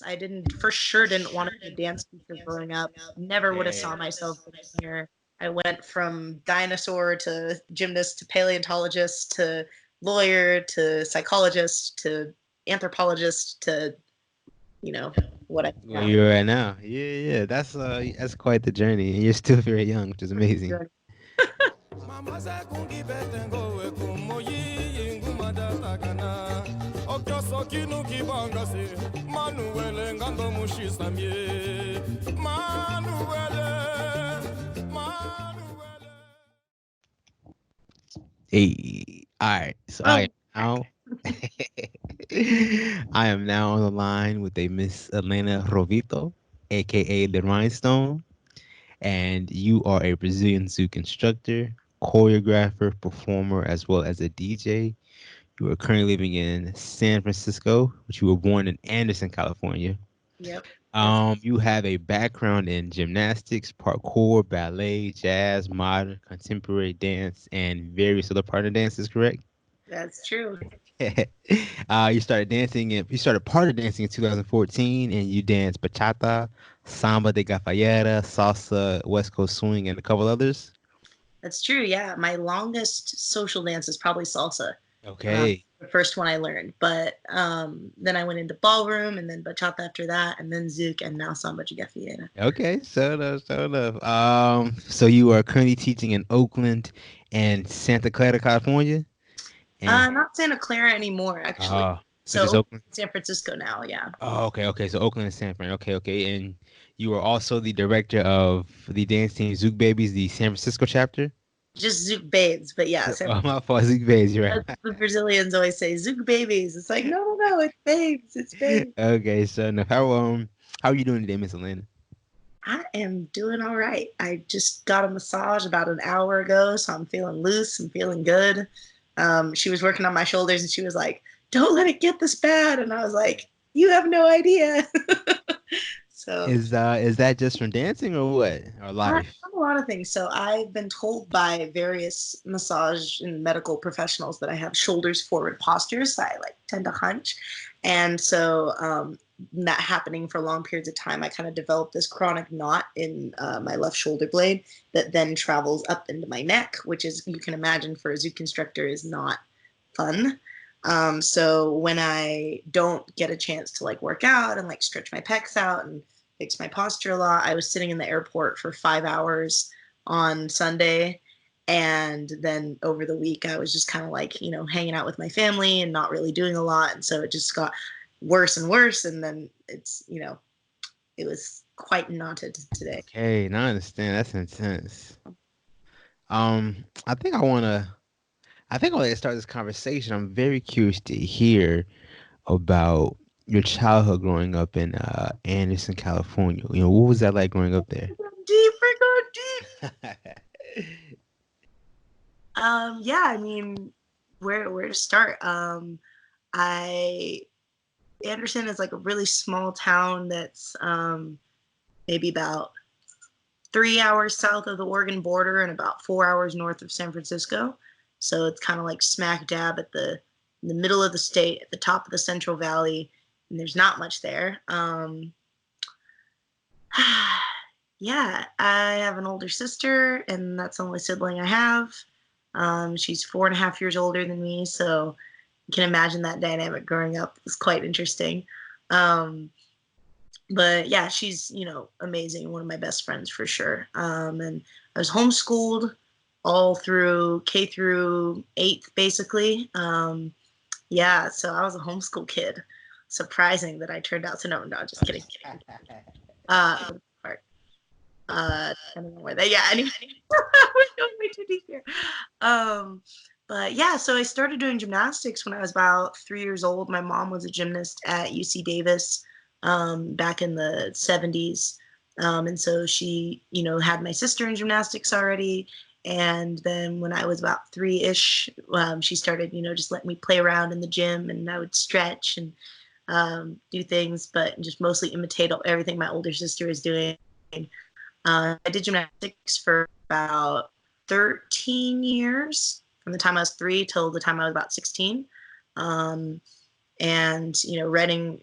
I didn't, for sure, didn't want to be a dance teacher growing up. Never would have saw myself being here. I went from dinosaur to gymnast to paleontologist to lawyer to psychologist to anthropologist to, you know, what I Where now. you're at now. Yeah, yeah. That's quite the journey. And you're still very young, which is amazing. Hey, all right. So Oh, now I am now on the line with a Miss Elena Rovito, aka the Rhinestone, and you are a Brazilian Zouk instructor, choreographer, performer, as well as a DJ. You are currently living in San Francisco, which you were born in Anderson, California. yep. That's You have a background in gymnastics, parkour, ballet, jazz, modern, contemporary dance, and various other partner dances, correct? that's true. You started partner dancing in 2014, and you danced bachata, samba de gafieira, salsa, West Coast swing, and a couple others. That's true. Yeah, my longest social dance is probably salsa. Okay. The first one I learned, but then I went into ballroom, and then bachata after that, and then zouk, and now samba de gafieira. Okay, so enough, so enough. So you are currently teaching in Oakland and Santa Clara, California, and Not Santa Clara anymore, actually. so just So Oakland. San Francisco now. Yeah, Oh, okay, okay. So Oakland and San Fran. Okay, okay. And you are also the director of the dance team Zouk Babies, the San Francisco chapter. just Zouk Babes, but yeah, Oh, my fault, Zouk Babies. You're right. the Brazilians always say Zouk babies. It's like no, no, no, it's babes, it's babes. Okay, so now how are you doing today, Miss Atlanta? I am doing all right. I just got a massage about an hour ago, so I'm feeling loose. I'm feeling good. She was working on my shoulders, and she was like, "Don't let it get this bad." And I was like, "You have no idea." So Is that just from dancing or what? Or I life? have a lot of things. So I've been told by various massage and medical professionals that I have shoulders forward postures. So I like tend to hunch, and so that happening for long periods of time, I kind of developed this chronic knot in my left shoulder blade that then travels up into my neck, which is you can imagine for a Zouk instructor is not fun. So when I don't get a chance to like work out and like stretch my pecs out and fix my posture a lot, I was sitting in the airport for 5 hours on Sunday. And then over the week, I was just kind of like, hanging out with my family and not really doing a lot. And so it just got worse and worse. And then it was quite knotted today. Okay, now I understand. That's intense. I think I want to start this conversation. I'm very curious to hear about your childhood growing up in Anderson, California. What was that like growing up there? Deep, we're going deep. Yeah, I mean, where to start? I Anderson is like a really small town that's maybe about 3 hours south of the Oregon border and about 4 hours north of San Francisco. So it's kind of like smack dab in the middle of the state, at the top of the Central Valley, and there's not much there. Yeah, I have an older sister, and that's the only sibling I have. She's 4.5 years older than me, so you can imagine that dynamic growing up was quite interesting. Um, but yeah, she's amazing, one of my best friends for sure. And I was homeschooled all through K through eighth, basically. Yeah, so I was a homeschool kid. Surprising that I turned out to no, no, just kidding. For the part. I don't know where that. Yeah, anyway, we're going way too deep here. Um, but yeah, so I started doing gymnastics when I was about 3 years old. My mom was a gymnast at UC Davis back in the 70s. And so she, had my sister in gymnastics already. And then when I was about three-ish, she started, just letting me play around in the gym, and I would stretch and do things, but just mostly imitate everything my older sister was doing. I did gymnastics for about 13 years, from the time I was 3 till the time I was about 16. Um, and Reading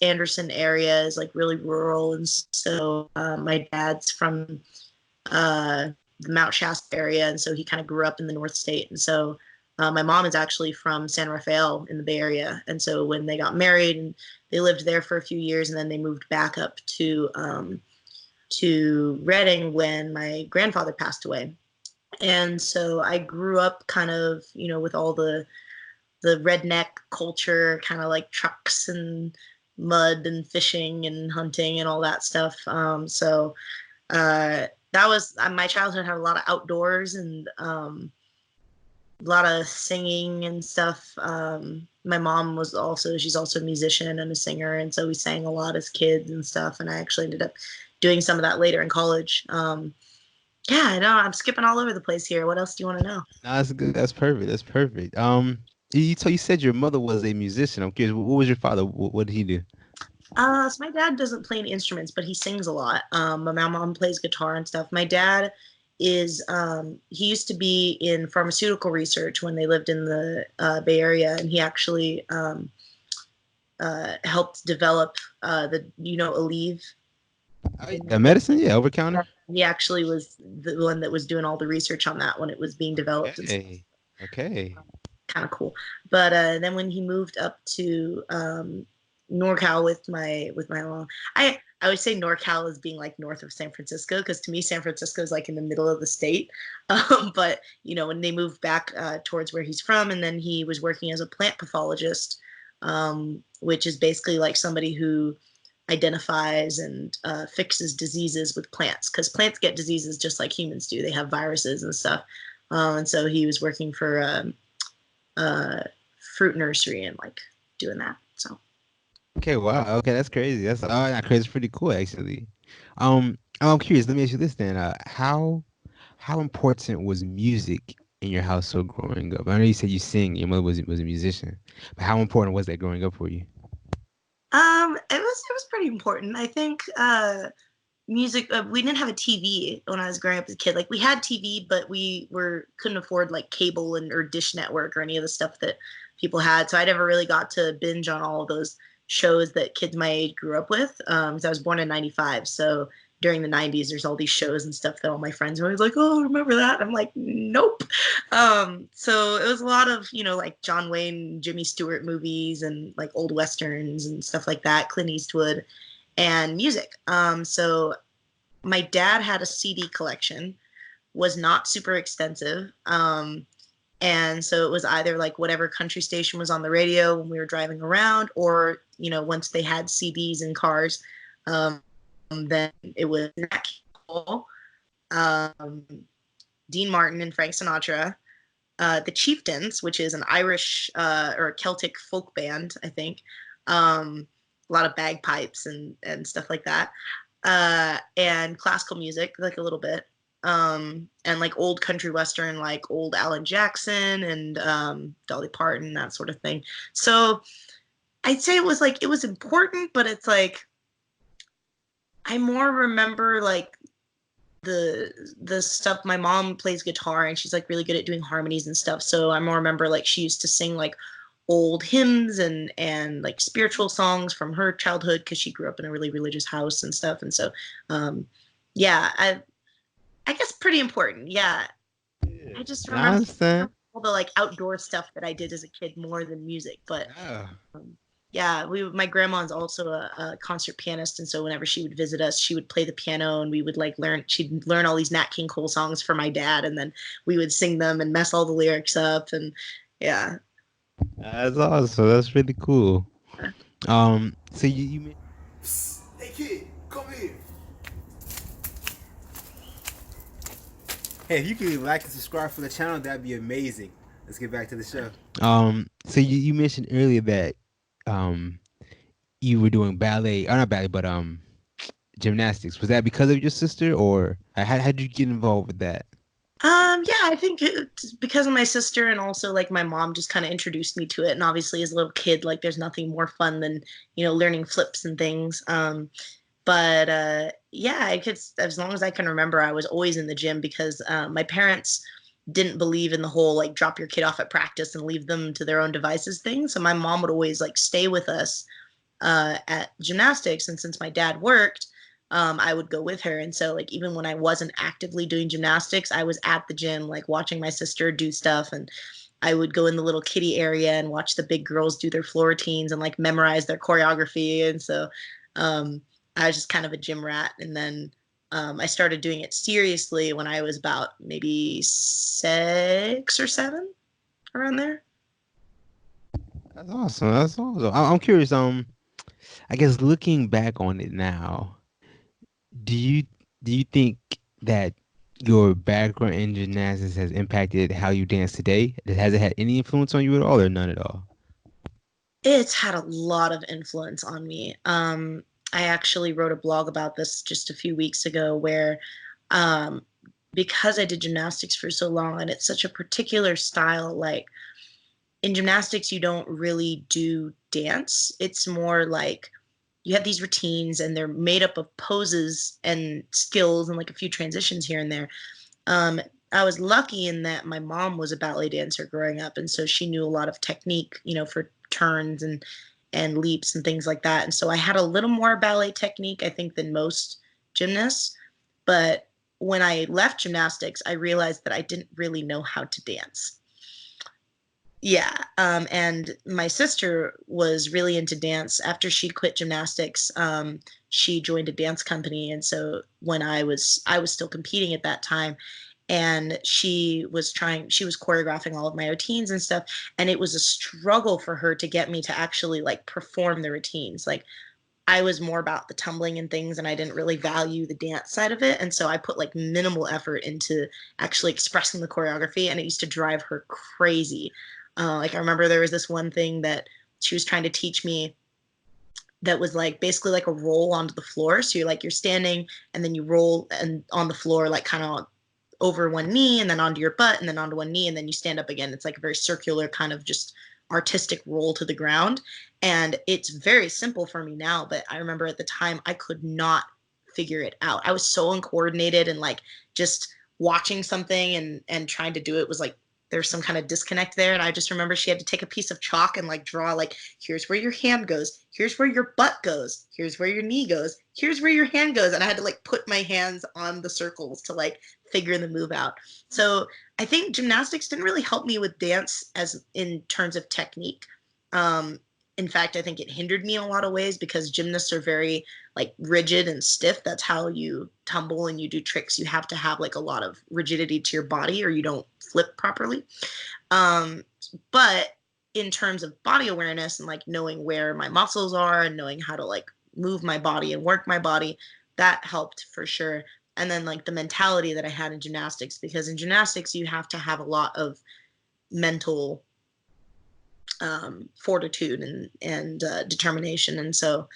Anderson area is like really rural, and so my dad's from the Mount Shasta area, and so he kind of grew up in the North State, and so my mom is actually from San Rafael in the Bay Area, and so when they got married, and they lived there for a few years, and then they moved back up to Reading when my grandfather passed away. And so I grew up kind of, with all the redneck culture, kind of like trucks and mud and fishing and hunting and all that stuff. So that was my childhood had a lot of outdoors and a lot of singing and stuff. My mom she's also a musician and a singer, and so we sang a lot as kids and stuff. And I actually ended up doing some of that later in college. Yeah, I know I'm skipping all over the place here. What else do you want to know? No, that's good. That's perfect. That's perfect. You said your mother was a musician. I'm curious. What was your father? What did he do? So my dad doesn't play any instruments, but he sings a lot. My mom plays guitar and stuff. My dad is he used to be in pharmaceutical research when they lived in the Bay Area, and he actually helped develop Aleve. The medicine, yeah, over counter. He actually was the one that was doing all the research on that when it was being developed and stuff. Okay. Okay. Kind of cool. But then when he moved up to NorCal with my mom, I always say NorCal as being like north of San Francisco, because to me San Francisco is like in the middle of the state. But when they moved back towards where he's from, and then he was working as a plant pathologist, which is basically like somebody who identifies and fixes diseases with plants, because plants get diseases just like humans do. They have viruses and stuff. And so he was working for fruit nursery and like doing that. So Okay. Wow. Okay, that's crazy. That's not crazy. It's pretty cool, actually. I'm curious. Let me ask you this then. How important was music in your household growing up? I know you said you sing. Your mother was a musician, but how important was that growing up for you? it was pretty important. I think music. We didn't have a TV when I was growing up as a kid. Like we had TV, but we couldn't afford like cable or Dish Network or any of the stuff that people had. So I never really got to binge on all of those shows that kids my age grew up with. Because I was born in '95, so during the '90s, there's all these shows and stuff that all my friends are always like, "Oh, remember that?" I'm like, "Nope." So it was a lot of like John Wayne, Jimmy Stewart movies and like old westerns and stuff like that, Clint Eastwood, and music. So my dad had a CD collection, was not super extensive. And so it was either like whatever country station was on the radio when we were driving around, or once they had CDs in cars, then it was Nat King Cole, um, Dean Martin and Frank Sinatra, the Chieftains, which is an Irish or a Celtic folk band, I think. A lot of bagpipes and stuff like that, and classical music, like a little bit, and like old country western, like old Alan Jackson and Dolly Parton, that sort of thing. So I'd say it was important, but it's like I more remember like the stuff. My mom plays guitar and she's like really good at doing harmonies and stuff. So I more remember like she used to sing like old hymns and like spiritual songs from her childhood, because she grew up in a really religious house and stuff. And so yeah, I guess pretty important. Yeah. I just I remember understand. all the like outdoor stuff that I did as a kid more than music. But Yeah. yeah, my grandma's also a concert pianist, and so whenever she would visit us, she would play the piano, and we would like she'd learn all these Nat King Cole songs for my dad, and then we would sing them and mess all the lyrics up, and yeah. That's awesome. That's really cool. So you Hey kid, come here. Hey, if you could like and subscribe for the channel, that'd be amazing. Let's get back to the show. So you mentioned earlier that um you were doing ballet, or not ballet, but gymnastics. Was that because of your sister, or how did you get involved with that? Yeah, I think it's because of my sister, and also like my mom just kind of introduced me to it. And obviously, as a little kid, like there's nothing more fun than learning flips and things. But yeah, I could, as long as I can remember, I was always in the gym, because my parents didn't believe in the whole like drop your kid off at practice and leave them to their own devices thing. So my mom would always like stay with us at gymnastics. And since my dad worked, I would go with her. And so like even when I wasn't actively doing gymnastics, I was at the gym, like watching my sister do stuff. And I would go in the little kiddie area and watch the big girls do their floor routines and like memorize their choreography. And so um, I was just kind of a gym rat. And then I started doing it seriously when I was about maybe 6 or 7, around there. That's awesome. That's awesome. I'm curious. I guess looking back on it now, do you do you think that your background in gymnastics has impacted how you dance today? Has it had any influence on you at all, or none at all? It's had a lot of influence on me. I actually wrote a blog about this just a few weeks ago where um, because I did gymnastics for so long and it's such a particular style, like in gymnastics, you don't really do dance. It's more like you have these routines and they're made up of poses and skills and like a few transitions here and there. Um, I was lucky in that my mom was a ballet dancer growing up, and so she knew a lot of technique, for turns and leaps and things like that. And so I had a little more ballet technique, I think, than most gymnasts. But when I left gymnastics, I realized that I didn't really know how to dance. Yeah, and my sister was really into dance. After she quit gymnastics, she joined a dance company, and so when I was still competing at that time, and she was choreographing all of my routines and stuff, and it was a struggle for her to get me to actually like perform the routines. Like I was more about the tumbling and things, and I didn't really value the dance side of it, and so I put like minimal effort into actually expressing the choreography, and it used to drive her crazy. Like I remember there was this one thing that she was trying to teach me that was like basically like a roll onto the floor. So you're standing and then you roll and on the floor like kind of over one knee and then onto your butt and then onto one knee and then you stand up again. It's like a very circular kind of just artistic roll to the ground. And it's very simple for me now, but I remember at the time I could not figure it out. I was so uncoordinated and like just watching something and trying to do it was like there's some kind of disconnect there. And I just remember she had to take a piece of chalk and like draw like here's where your hand goes, here's where your butt goes, here's where your knee goes, here's where your hand goes. And I had to like put my hands on the circles to like figure the move out. So I think gymnastics didn't really help me with dance as in terms of technique. Um, in fact, I think it hindered me in a lot of ways because gymnasts are very like rigid and stiff. That's how you tumble and you do tricks. You have to have like a lot of rigidity to your body or you don't flip properly. Um, but in terms of body awareness and like knowing where my muscles are and knowing how to like move my body and work my body, that helped for sure. And then like the mentality that I had in gymnastics, because in gymnastics you have to have a lot of mental fortitude and determination, and so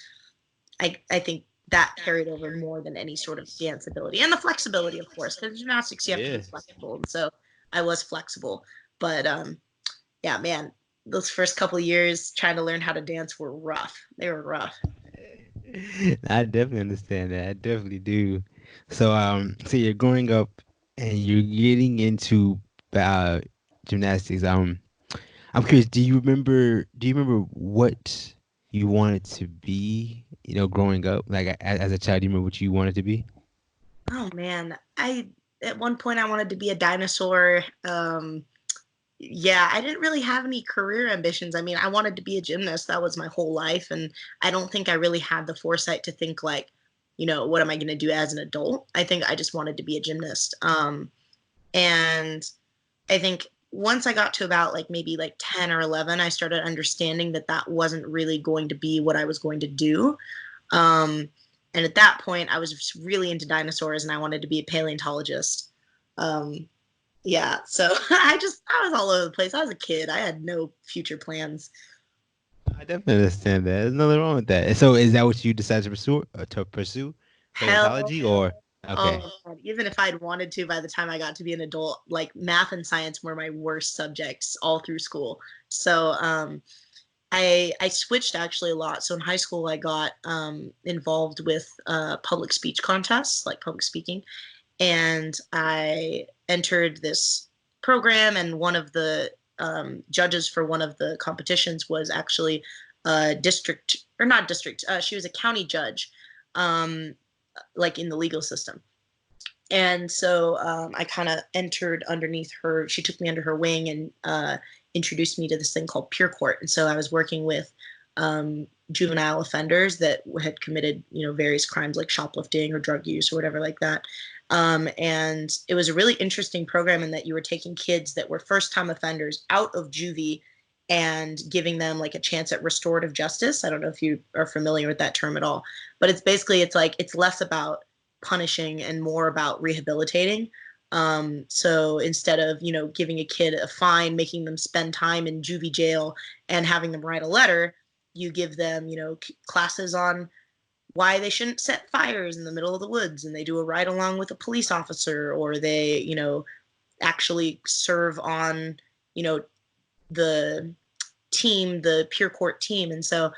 I think that carried over more than any sort of dance ability and the flexibility, of course, because gymnastics you have to be Yeah. flexible, and so I was flexible, but yeah, man, those first couple of years trying to learn how to dance were rough. They were rough. I definitely understand that. I definitely do. So you're growing up and you're getting into uh, gymnastics. I'm curious. Do you remember what you wanted to be? Growing up, like as a child, do you remember what you wanted to be? Oh man, I at one point I wanted to be a dinosaur. Yeah, I didn't really have any career ambitions. I mean, I wanted to be a gymnast. That was my whole life. And I don't think I really had the foresight to think, like, what am I going to do as an adult? I think I just wanted to be a gymnast. And I think once I got to about like maybe like 10 or 11, I started understanding that that wasn't really going to be what I was going to do. Um, and at that point, I was just really into dinosaurs and I wanted to be a paleontologist. Um, yeah, so I was all over the place. I was a kid. I had no future plans. I definitely understand that. There's nothing wrong with that. And so, is that what you decided to pursue? Hell Paleontology, no. or okay? Oh God. Even if I'd wanted to, by the time I got to be an adult, like math and science were my worst subjects all through school. So I switched actually a lot. So in high school, I got involved with public speech contests, like public speaking, and I entered this program. And one of the judges for one of the competitions was actually a district or not district. She was a county judge, like in the legal system. And so I kind of entered underneath her. She took me under her wing and introduced me to this thing called Pure Court. And so I was working with juvenile offenders that had committed, various crimes like shoplifting or drug use or whatever like that. And it was a really interesting program in that you were taking kids that were first-time offenders out of juvie and giving them like a chance at restorative justice. I don't know if you are familiar with that term at all, but it's basically, it's less about punishing and more about rehabilitating. So instead of, giving a kid a fine, making them spend time in juvie jail and having them write a letter, you give them, classes on why they shouldn't set fires in the middle of the woods, and they do a ride along with a police officer, or they, actually serve on, the team, the Pure Court team. And so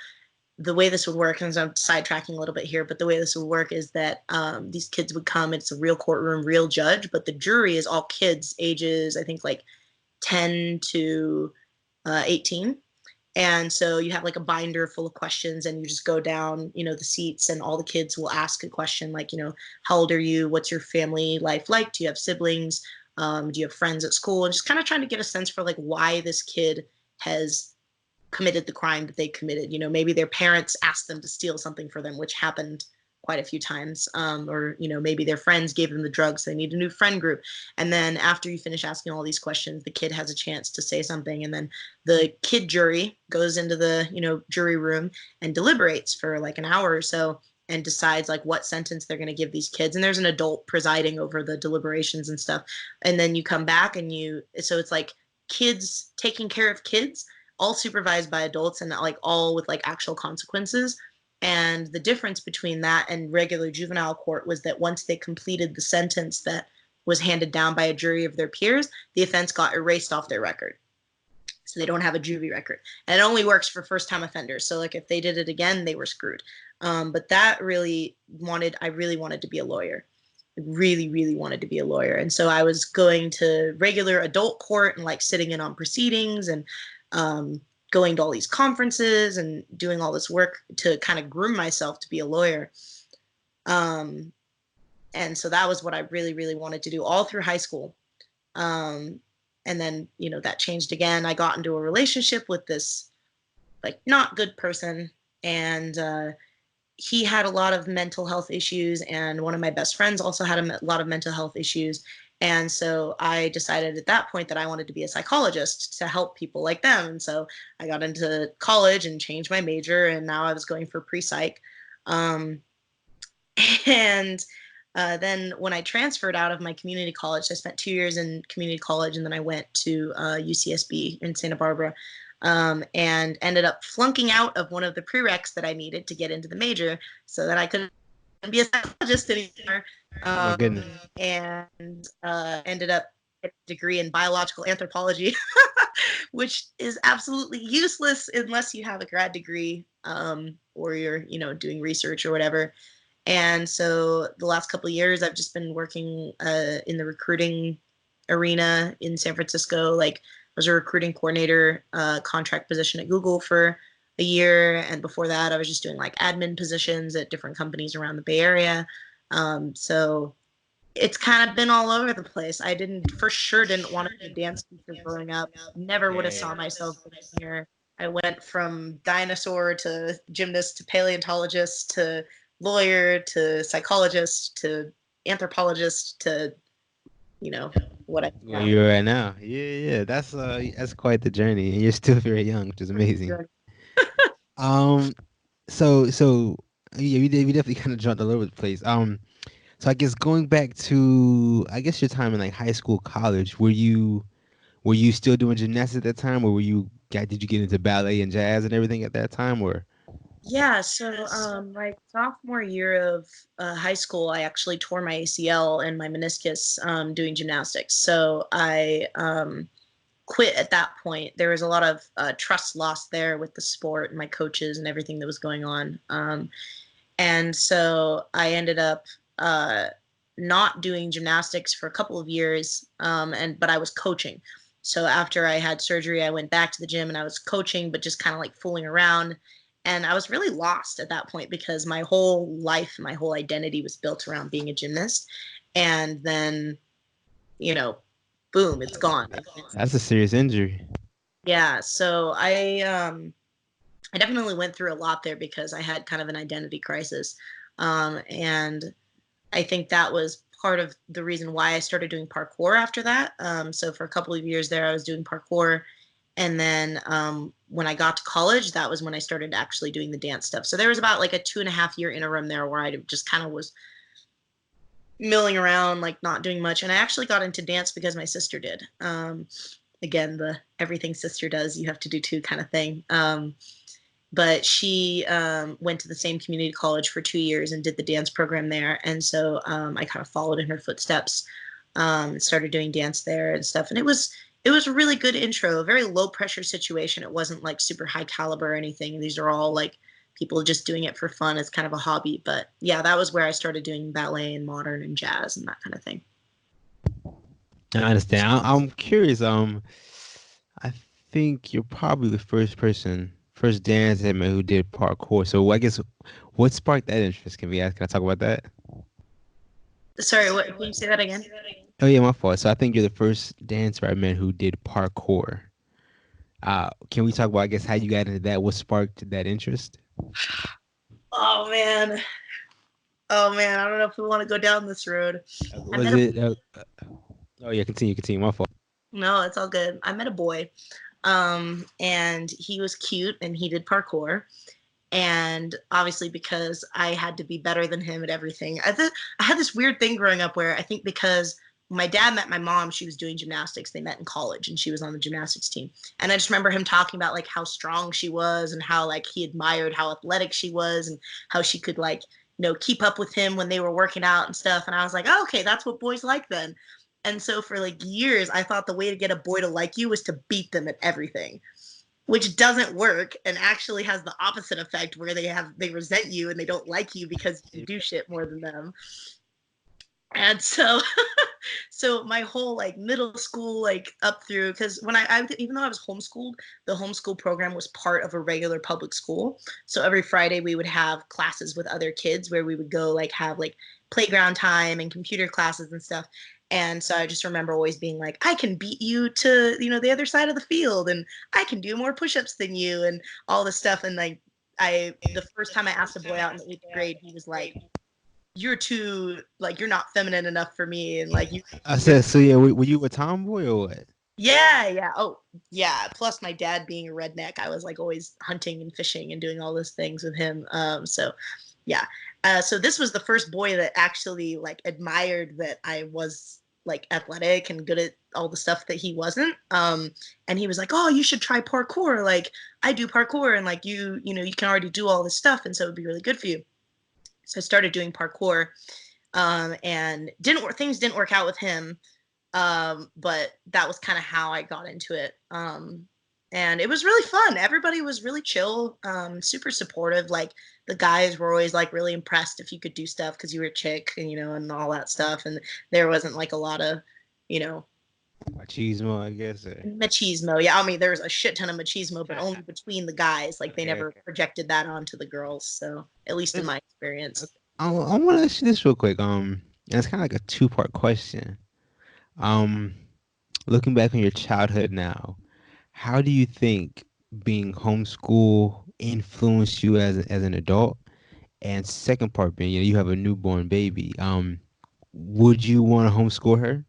the way this would work, and I'm sidetracking a little bit here, but the way this would work is that these kids would come. It's a real courtroom, real judge, but the jury is all kids, ages, I think like 10 to 18. And so you have like a binder full of questions, and you just go down, the seats, and all the kids will ask a question like, how old are you? What's your family life like? Do you have siblings? Do you have friends at school? And just kind of trying to get a sense for like why this kid has committed the crime that they committed. Maybe their parents asked them to steal something for them, which happened quite a few times. Or, maybe their friends gave them the drugs. So they need a new friend group. And then after you finish asking all these questions, the kid has a chance to say something. And then the kid jury goes into the, jury room and deliberates for like an hour or so and decides like what sentence they're going to give these kids. And there's an adult presiding over the deliberations and stuff. And then you come back and so it's like kids taking care of kids, all supervised by adults, and like all with like actual consequences. And the difference between that and regular juvenile court was that once they completed the sentence that was handed down by a jury of their peers, the offense got erased off their record. So they don't have a juvie record. And it only works for first-time offenders. So like if they did it again, they were screwed. But I really wanted to be a lawyer. I really, really wanted to be a lawyer. And so I was going to regular adult court and like sitting in on proceedings and going to all these conferences and doing all this work to kind of groom myself to be a lawyer. And so that was what I really, really wanted to do all through high school. And then, that changed again. I got into a relationship with this like not good person, and he had a lot of mental health issues, and one of my best friends also had a lot of mental health issues. And so I decided at that point that I wanted to be a psychologist to help people like them. And so I got into college and changed my major, and now I was going for pre-psych. And then when I transferred out of my community college, I spent 2 years in community college, and then I went to UCSB in Santa Barbara, and ended up flunking out of one of the prereqs that I needed to get into the major so that I couldn't be a psychologist anymore. My goodness. And ended up getting a degree in biological anthropology, which is absolutely useless unless you have a grad degree, or you're, doing research or whatever. And so the last couple of years, I've just been working in the recruiting arena in San Francisco. Like I was a recruiting coordinator, contract position at Google for a year. And before that, I was just doing like admin positions at different companies around the Bay Area. So it's kind of been all over the place. I for sure didn't want to be a dance teacher growing up. Never would have saw myself here. I went from dinosaur to gymnast to paleontologist to lawyer to psychologist to anthropologist to, what I Where you're at now. Yeah. That's quite the journey. And you're still very young, which is amazing. Um so yeah, we definitely kind of jumped all over the place. So I guess going back to your time in like high school, college, were you still doing gymnastics at that time, or did you get into ballet and jazz and everything at that time, or? Yeah, so my sophomore year of high school, I actually tore my ACL and my meniscus doing gymnastics. So I quit at that point. There was a lot of trust lost there with the sport and my coaches and everything that was going on. And so I ended up not doing gymnastics for a couple of years, but I was coaching. So after I had surgery, I went back to the gym and I was coaching, but just kind of like fooling around. And I was really lost at that point because my whole life, my whole identity was built around being a gymnast. And then, you know, boom, it's gone. That's a serious injury. Yeah. So I definitely went through a lot there because I had kind of an identity crisis. And I think that was part of the reason why I started doing parkour after that. So for a couple of years there, I was doing parkour. And then when I got to college, that was when I started actually doing the dance stuff. So there was about like a 2.5 year interim there where I just kind of was milling around, like not doing much. And I actually got into dance because my sister did. Again, the everything sister does, you have to do too kind of thing. But she went to the same community college for 2 years and did the dance program there. And so I kind of followed in her footsteps, started doing dance there and stuff. And it was a really good intro, a very low pressure situation. It wasn't like super high caliber or anything. These are all like people just doing it for fun as kind of a hobby. But yeah, that was where I started doing ballet and modern and jazz and that kind of thing. I understand. I'm curious. I think you're probably the first dancer I met who did parkour. So I guess what sparked that interest? Can we ask? Can I talk about that? Sorry, what, can you say that again? Oh yeah, my fault. So I think you're the first dancer I met who did parkour. Can we talk about, I guess, how you got into that? What sparked that interest? Oh man. Oh man, I don't know if we want to go down this road. I Was met a it? Oh yeah, continue. My fault. no, it's all good. I met a boy, and he was cute and he did parkour. And obviously, because I had to be better than him at everything, I had this weird thing growing up where I think because my dad met my mom, she was doing gymnastics. They met in college, and she was on the gymnastics team. And I just remember him talking about like how strong she was and how like he admired how athletic she was and how she could like keep up with him when they were working out and stuff. And I was like, oh, okay, that's what boys like then. And so for like years, I thought the way to get a boy to like you was to beat them at everything, which doesn't work and actually has the opposite effect where they resent you and they don't like you because you do shit more than them. And so so my whole like middle school like up through, because when I even though I was homeschooled, the homeschool program was part of a regular public school. So every Friday we would have classes with other kids where we would go like have like playground time and computer classes and stuff. And so I just remember always being like, I can beat you to the other side of the field, and I can do more push-ups than you, and all this stuff. And like the first time I asked a boy out in the 8th grade, he was like, you're too like you're not feminine enough for me, and like I you're said, so yeah, were you a tomboy or what? yeah. Oh yeah, plus my dad being a redneck, I was like always hunting and fishing and doing all those things with him. So yeah, so this was the first boy that actually like admired that I was like athletic and good at all the stuff that he wasn't. And he was like, oh, you should try parkour, like I do parkour, and like you can already do all this stuff, and so it would be really good for you. So I started doing parkour, and things didn't work out with him, but that was kind of how I got into it. And it was really fun. Everybody was really chill, super supportive. Like the guys were always like really impressed if you could do stuff because you were a chick, and and all that stuff. And there wasn't like a lot of, you know, Machismo, I guess. machismo. Yeah, I mean, there's a shit ton of machismo, but only between the guys. Like they Okay, never okay. projected that onto the girls. So at least in my experience. I want to ask you this real quick. And it's kind of like a two-part question. Um, Looking back on your childhood now, how do you think being homeschool influenced you as an adult? And second part being, you have a newborn baby. Would you want to homeschool her?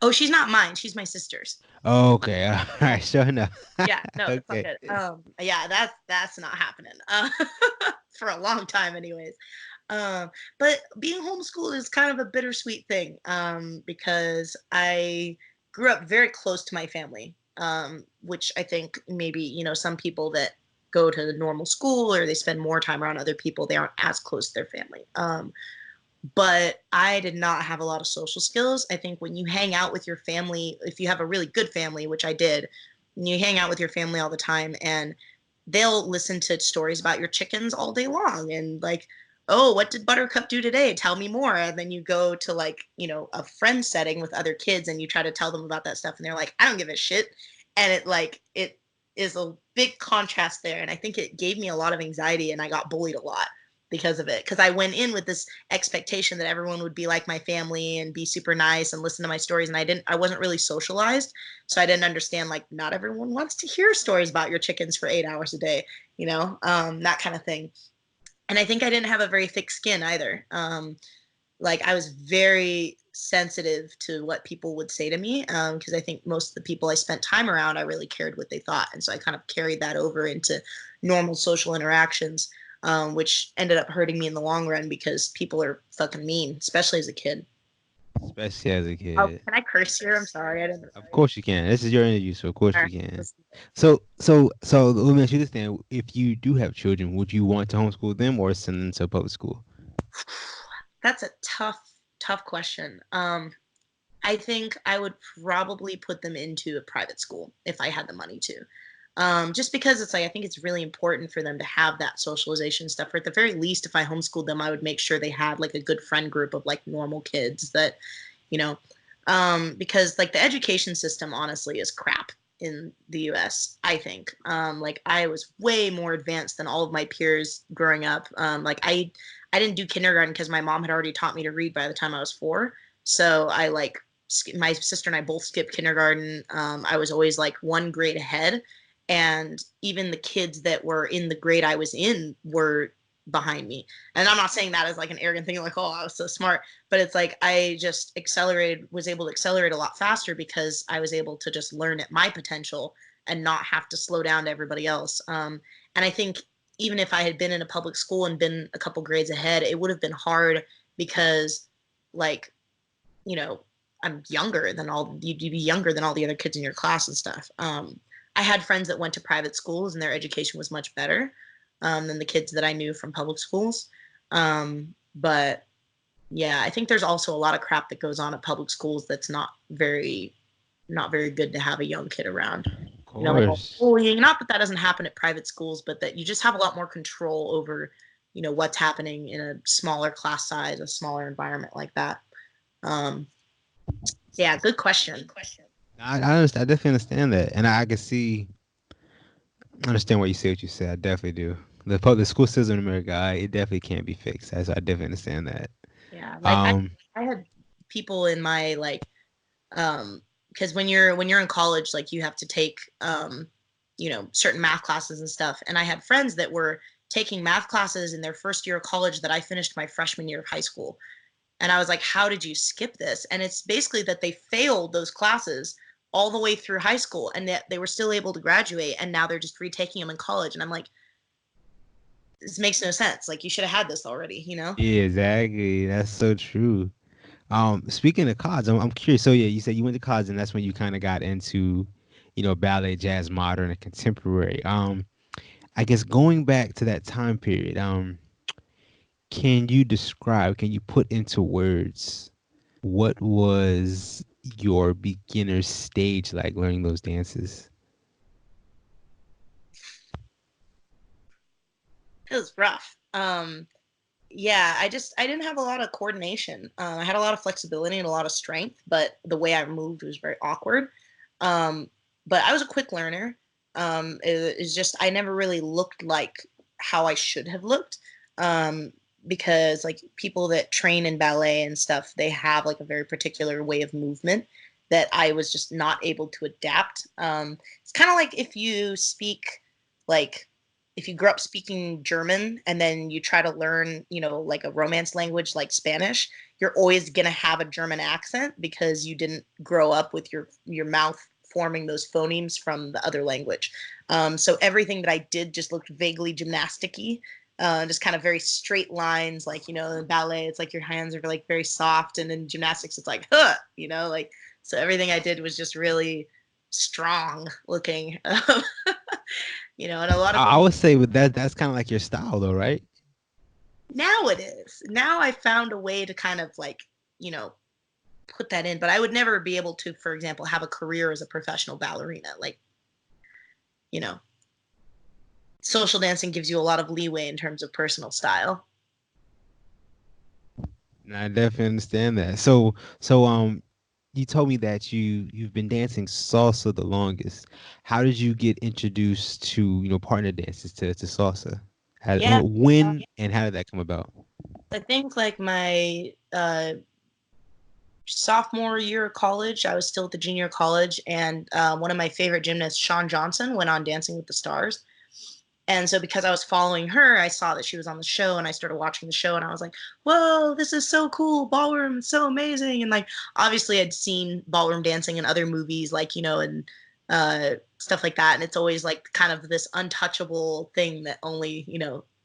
Oh, she's not mine. She's my sister's. Okay, all right, sure enough. Yeah, no, it's all Okay. good. Yeah, that's not happening. For a long time, anyways. But being homeschooled is kind of a bittersweet thing. Because I grew up very close to my family. Which I think maybe some people that go to the normal school or they spend more time around other people, they aren't as close to their family. But I did not have a lot of social skills. I think when you hang out with your family, if you have a really good family, which I did, you hang out with your family all the time and they'll listen to stories about your chickens all day long and like, oh, what did Buttercup do today? Tell me more. And then you go to like, a friend setting with other kids and you try to tell them about that stuff and they're like, I don't give a shit. And it is a big contrast there. And I think it gave me a lot of anxiety, and I got bullied a lot because of it. Because I went in with this expectation that everyone would be like my family and be super nice and listen to my stories. And I wasn't really socialized. So I didn't understand, like, not everyone wants to hear stories about your chickens for 8 hours a day, that kind of thing. And I think I didn't have a very thick skin either. Like, I was very sensitive to what people would say to me, because I think most of the people I spent time around, I really cared what they thought. And so I kind of carried that over into normal social interactions, which ended up hurting me in the long run because people are fucking mean, especially as a kid. Especially as a Oh, kid. can I curse here? I'm sorry. I didn't. Of course you can. This is your interview, so of course All you right, can. listen. So let me ask you this then. If you do have children, would you want to homeschool them or send them to public school? That's a tough question. I think I would probably put them into a private school if I had the money to. Just because it's like, I think it's really important for them to have that socialization stuff. Or at the very least, if I homeschooled them, I would make sure they had like a good friend group of like normal kids that, you know, because like the education system honestly is crap in the US, I think. Like, I was way more advanced than all of my peers growing up. Like, I didn't do kindergarten because my mom had already taught me to read by the time I was 4. So I like my sister and I both skipped kindergarten. I was always like one grade ahead, and even the kids that were in the grade I was in were behind me. And I'm not saying that as like an arrogant thing, like, oh, I was so smart, but it's like I just was able to accelerate a lot faster because I was able to just learn at my potential and not have to slow down to everybody else. And I think even if I had been in a public school and been a couple grades ahead, it would have been hard because, like, you know, I'm younger than you'd be younger than all the other kids in your class and stuff. I had friends that went to private schools and their education was much better, than the kids that I knew from public schools. But yeah, I think there's also a lot of crap that goes on at public schools that's not very good to have a young kid around. Of Like all course. bullying. Not that that doesn't happen at private schools, but that you just have a lot more control over, what's happening in a smaller class size, a smaller environment like that. Um, yeah, good question. I understand. I definitely understand that, and I can see. I understand why you say what you said. I definitely do. The school system in America, it definitely can't be fixed. So I definitely understand that. Yeah, like Um, I had people in my like, because when you're in college, like, you have to take certain math classes and stuff. And I had friends that were taking math classes in their first year of college that I finished my freshman year of high school. And I was like, how did you skip this? And it's basically that they failed those classes all the way through high school, and that they were still able to graduate, and now they're just retaking them in college. And I'm like, this makes no sense. Like, you should have had this already. yeah, exactly. That's so true. Speaking of college, I'm curious. So yeah, you said you went to college, and that's when you kind of got into, ballet, jazz, modern, and contemporary. I guess going back to that time period, can you put into words what was your beginner stage like learning those dances? It was rough. Yeah, I didn't have a lot of coordination. I had a lot of flexibility and a lot of strength, but the way I moved was very awkward. Um, but I was a quick learner. It's just I never really looked like how I should have looked, um, because like people that train in ballet and stuff, they have like a very particular way of movement that I was just not able to adapt. It's kind of like like if you grew up speaking German and then you try to learn, like a Romance language like Spanish, you're always going to have a German accent because you didn't grow up with your mouth forming those phonemes from the other language. So everything that I did just looked vaguely gymnastic-y, just kind of very straight lines. Like, in ballet, it's like your hands are like very soft. And in gymnastics, it's like, huh, like, so everything I did was just really strong looking. And a lot of I people. would say with that's kind of like your style, though, right? Now it is. Now I found a way to kind of like, you know, put that in, but I would never be able to, for example, have a career as a professional ballerina. Like, you know, social dancing gives you a lot of leeway in terms of personal style. I definitely understand that. So you told me that you've been dancing salsa the longest. How did you get introduced to partner dances to salsa? Yeah, When and how did that come about? I think like my sophomore year of college, I was still at the junior college, and one of my favorite gymnasts, Shawn Johnson, went on Dancing with the Stars. And so because I was following her, I saw that she was on the show and I started watching the show and I was like, whoa, this is so cool. Ballroom is so amazing. And like obviously I'd seen ballroom dancing in other movies, like, and stuff like that. And it's always like kind of this untouchable thing that only,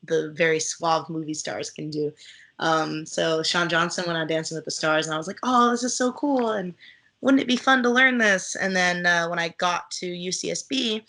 the very suave movie stars can do. So Shawn Johnson went on Dancing with the Stars and I was like, oh, this is so cool. And wouldn't it be fun to learn this? And then when I got to UCSB,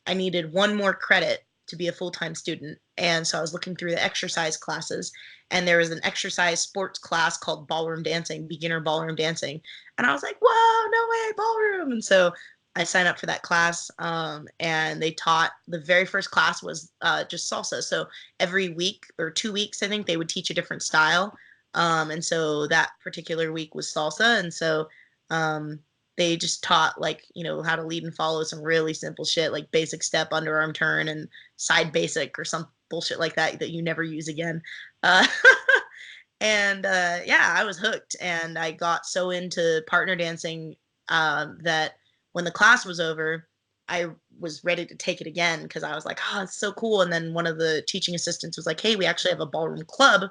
I needed one more credit to be a full-time student. And so I was looking through the exercise classes and there was an exercise sports class called ballroom dancing, beginner ballroom dancing. And I was like, whoa, no way, ballroom. And so I signed up for that class. And they taught the very first class was just salsa. So every week or 2 weeks, I think they would teach a different style. And so that particular week was salsa. And so um, they just taught like, how to lead and follow some really simple shit like basic step, underarm turn, and side basic or some bullshit like that you never use again. Uh, and yeah, I was hooked, and I got so into partner dancing that when the class was over, I was ready to take it again because I was like, oh, it's so cool. And then one of the teaching assistants was like, hey, we actually have a ballroom club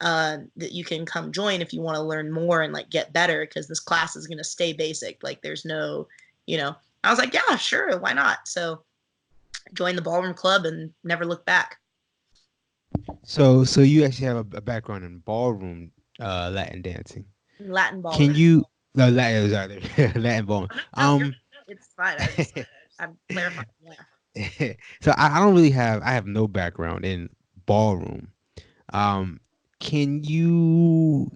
that you can come join if you want to learn more and like get better because this class is going to stay basic. Like there's no, I was like, yeah, sure, why not? So joined the ballroom club and never looked back. So you actually have a background in ballroom Latin dancing. Latin Can ballroom. you no Latin sorry, Latin ballroom? No, it's fine. I'm clarifying. Yeah. So I don't really I have no background in ballroom. Um, can you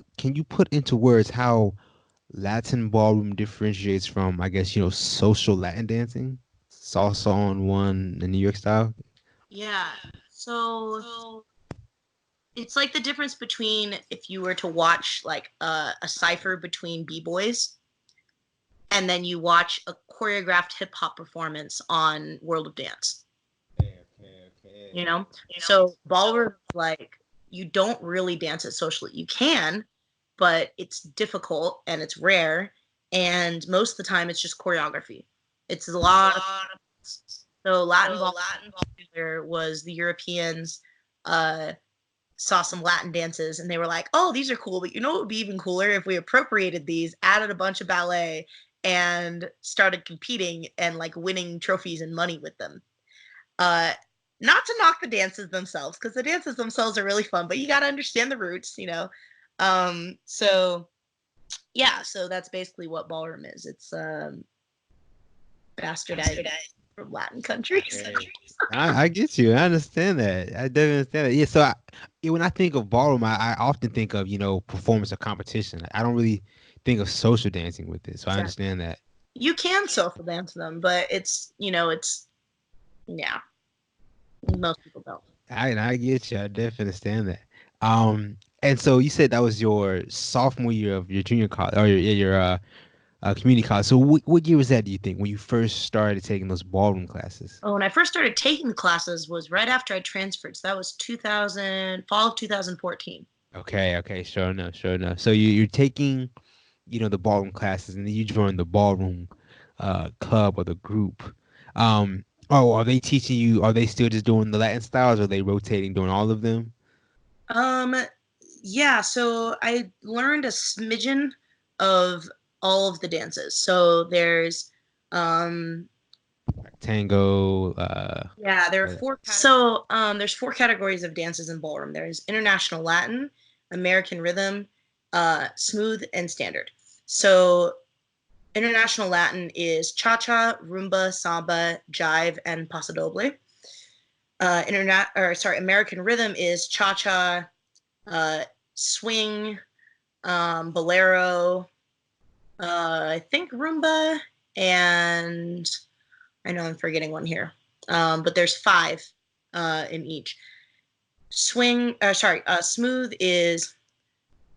put into words how Latin ballroom differentiates from, I guess, social Latin dancing, salsa on one, the New York style? Yeah. So it's like the difference between if you were to watch like a cipher between b-boys and then you watch a choreographed hip hop performance on World of Dance. Okay, okay, So ballroom, like, you don't really dance it socially. You can, but it's difficult and it's rare, and most of the time it's just choreography. It's a lot of, so Latin ball was the Europeans uh saw some Latin dances and they were like, oh, these are cool, but what would be even cooler if we appropriated these, added a bunch of ballet, and started competing and like winning trophies and money with them. Uh, Not to knock the dances themselves, because the dances themselves are really fun, but you got to understand the roots. So yeah, so that's basically what ballroom is. It's bastardized from Latin countries. okay. I get you. I understand that. I definitely understand that. Yeah. So when I think of ballroom, I often think of performance or competition. I don't really think of social dancing with it. So I Exactly. understand that. You can social dance them, but it's yeah, most people don't. I get you. I definitely understand that. And so you said that was your sophomore year of your junior college or your community college. So what year was that? Do you think when you first started taking those ballroom classes? Oh, when I first started taking the classes was right after I transferred. So that was 2000, fall of 2014. Okay, okay, sure enough, sure enough. So you're taking the ballroom classes, and then you join the ballroom club or the group. Oh, are they teaching you? Are they still just doing the Latin styles, or are they rotating doing all of them? Um, yeah, so I learned a smidgen of all of the dances. So um, Like tango. yeah, there are Uh, there's four categories of dances in ballroom. There's international Latin, American rhythm, smooth, and standard. So international Latin is cha-cha, rumba, samba, jive, and paso doble. American rhythm is cha-cha, uh, swing, bolero, I think rumba, and I know I'm forgetting one here, but there's five in each. Smooth is,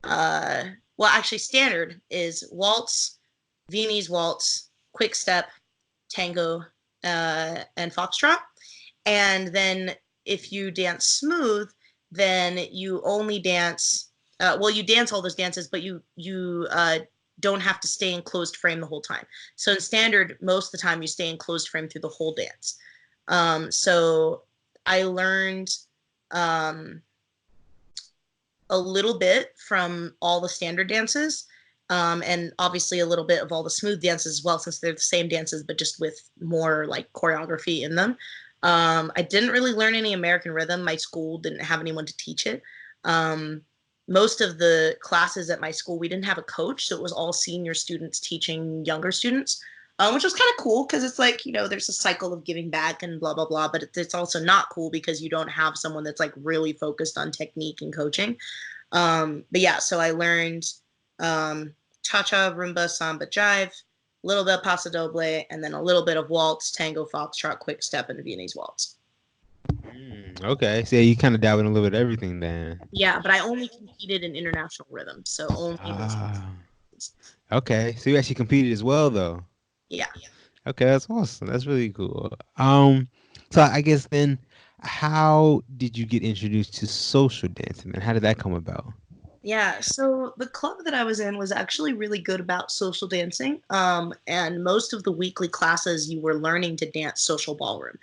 uh, well, actually, standard is waltz, Viennese waltz, quick step, tango, and foxtrot. And then if you dance smooth, then you only dance. Well, you dance all those dances, but you don't have to stay in closed frame the whole time. So in standard, most of the time you stay in closed frame through the whole dance. So I learned um, a little bit from all the standard dances, and obviously a little bit of all the smooth dances as well, since they're the same dances but just with more like choreography in them. I didn't really learn any American rhythm. My school didn't have anyone to teach it. Um, Most of the classes at my school, we didn't have a coach, so it was all senior students teaching younger students, which was kind of cool because it's like, there's a cycle of giving back and blah, blah, blah. But it's also not cool because you don't have someone that's like really focused on technique and coaching. But yeah, so I learned cha-cha, rumba, samba, jive, a little bit of paso doble, and then a little bit of waltz, tango, foxtrot, quick step, and Viennese waltz. Okay, so you kind of dabbled in a little bit of everything then. Yeah, but I only competed in international rhythm, so only those. Ah, okay. So you actually competed as well, though. Yeah. Okay, that's awesome. That's really cool. So I guess then, how did you get introduced to social dancing, and how did that come about? Yeah, so the club that I was in was actually really good about social dancing. And most of the weekly classes, you were learning to dance social ballroom.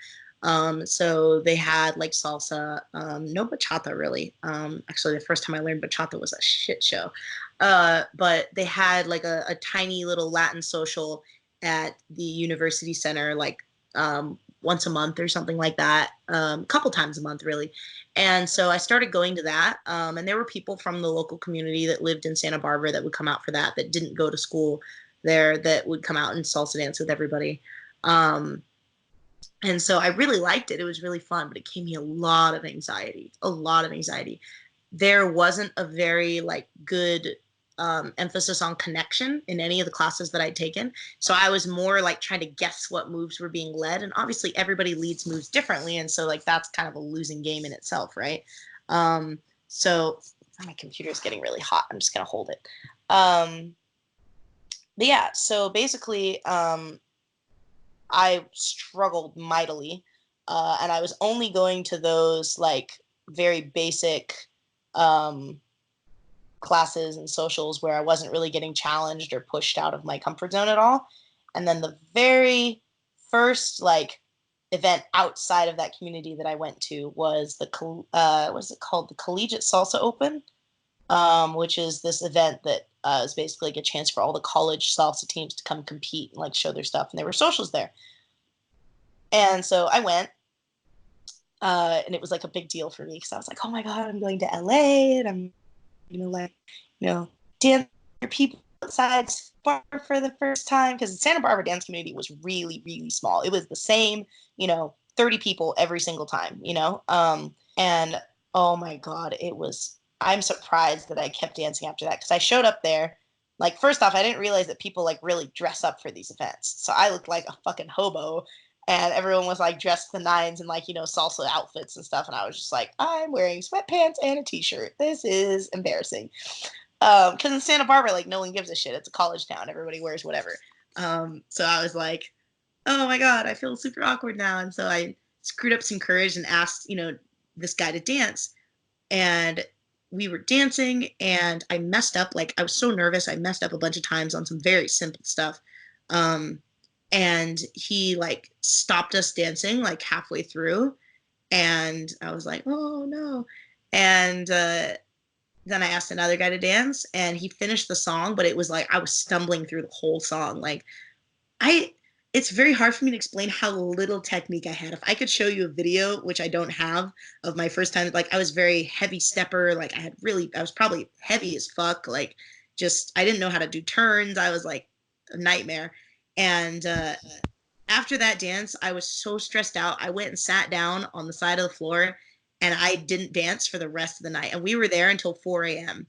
So they had like salsa, no bachata really. Actually, the first time I learned bachata was a shit show. But they had like a tiny little Latin social at the university center, like once a month or something like that, a couple times a month, really. And so I started going to that. And there were people from the local community that lived in Santa Barbara that would come out for that didn't go to school there, that would come out and salsa dance with everybody. Um, and so I really liked it. It was really fun, but it gave me a lot of anxiety, a lot of anxiety. There wasn't a very like good emphasis on connection in any of the classes that I'd taken. So I was more like trying to guess what moves were being led. And obviously everybody leads moves differently. And so like that's kind of a losing game in itself, right? So my computer's getting really hot. I'm just gonna hold it. But yeah, so basically I struggled mightily. And I was only going to those like very basic um, classes and socials where I wasn't really getting challenged or pushed out of my comfort zone at all. And then the very first like event outside of that community that I went to was what's it called? The Collegiate Salsa Open, which is this event that is basically like a chance for all the college salsa teams to come compete and like show their stuff. And there were socials there. And so I went, and it was like a big deal for me because I was like, oh my God, I'm going to LA and I'm like, dance with people outside for the first time. Because the Santa Barbara dance community was really, really small. It was the same, 30 people every single time, and oh my God, I'm surprised that I kept dancing after that because I showed up there. Like, first off, I didn't realize that people like really dress up for these events. So I looked like a fucking hobo and everyone was like dressed to the nines and like salsa outfits and stuff, and I was just like, I'm wearing sweatpants and a t-shirt. This is embarrassing. Because in Santa Barbara, like, no one gives a shit. It's a college town. Everybody wears whatever. So I was like, oh my God, I feel super awkward now. And so I screwed up some courage and asked this guy to dance, and we were dancing and I messed up. Like, I was so nervous, I messed up a bunch of times on some very simple stuff. um and he like stopped us dancing like halfway through, and I was like, oh no. And then I asked another guy to dance and he finished the song, but it was like I was stumbling through the whole song. Like, I it's very hard for me to explain how little technique I had. If I could show you a video, which I don't have, of my first time, like I was very heavy stepper, like I was probably heavy as fuck, like just I didn't know how to do turns. I was like a nightmare. And after that dance, I was so stressed out. I went and sat down on the side of the floor and I didn't dance for the rest of the night. And we were there until 4 a.m.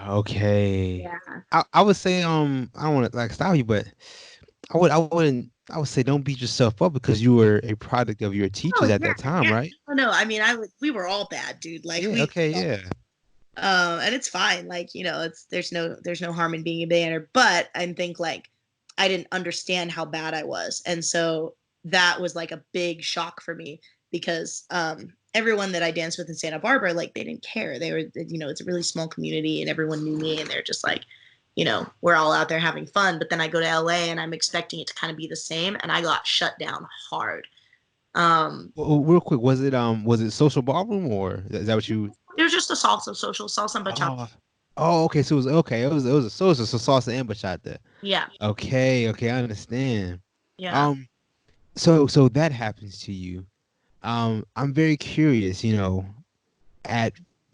Okay. Yeah. I would say I don't want to like stop you, but I would say don't beat yourself up because you were a product of your Oh teachers at yeah, that time, yeah. right? Oh no, I mean we were all bad, dude. Like Yeah. Okay. Yeah. and it's fine. Like, it's there's no harm in being a beginner, but I think like I didn't understand how bad I was. And so that was like a big shock for me because everyone that I danced with in Santa Barbara, like they didn't care. They were, it's a really small community and everyone knew me and they're just like, we're all out there having fun. But then I go to LA and I'm expecting it to kind of be the same. And I got shut down hard. Real quick, was it social ballroom or is that what you? It was just a salsa and bachata. Oh, oh, okay. So it was okay. It was a salsa, so salsa and bachata. Yeah. Okay, okay, I understand. Yeah. Um, so that happens to you. I'm very curious. At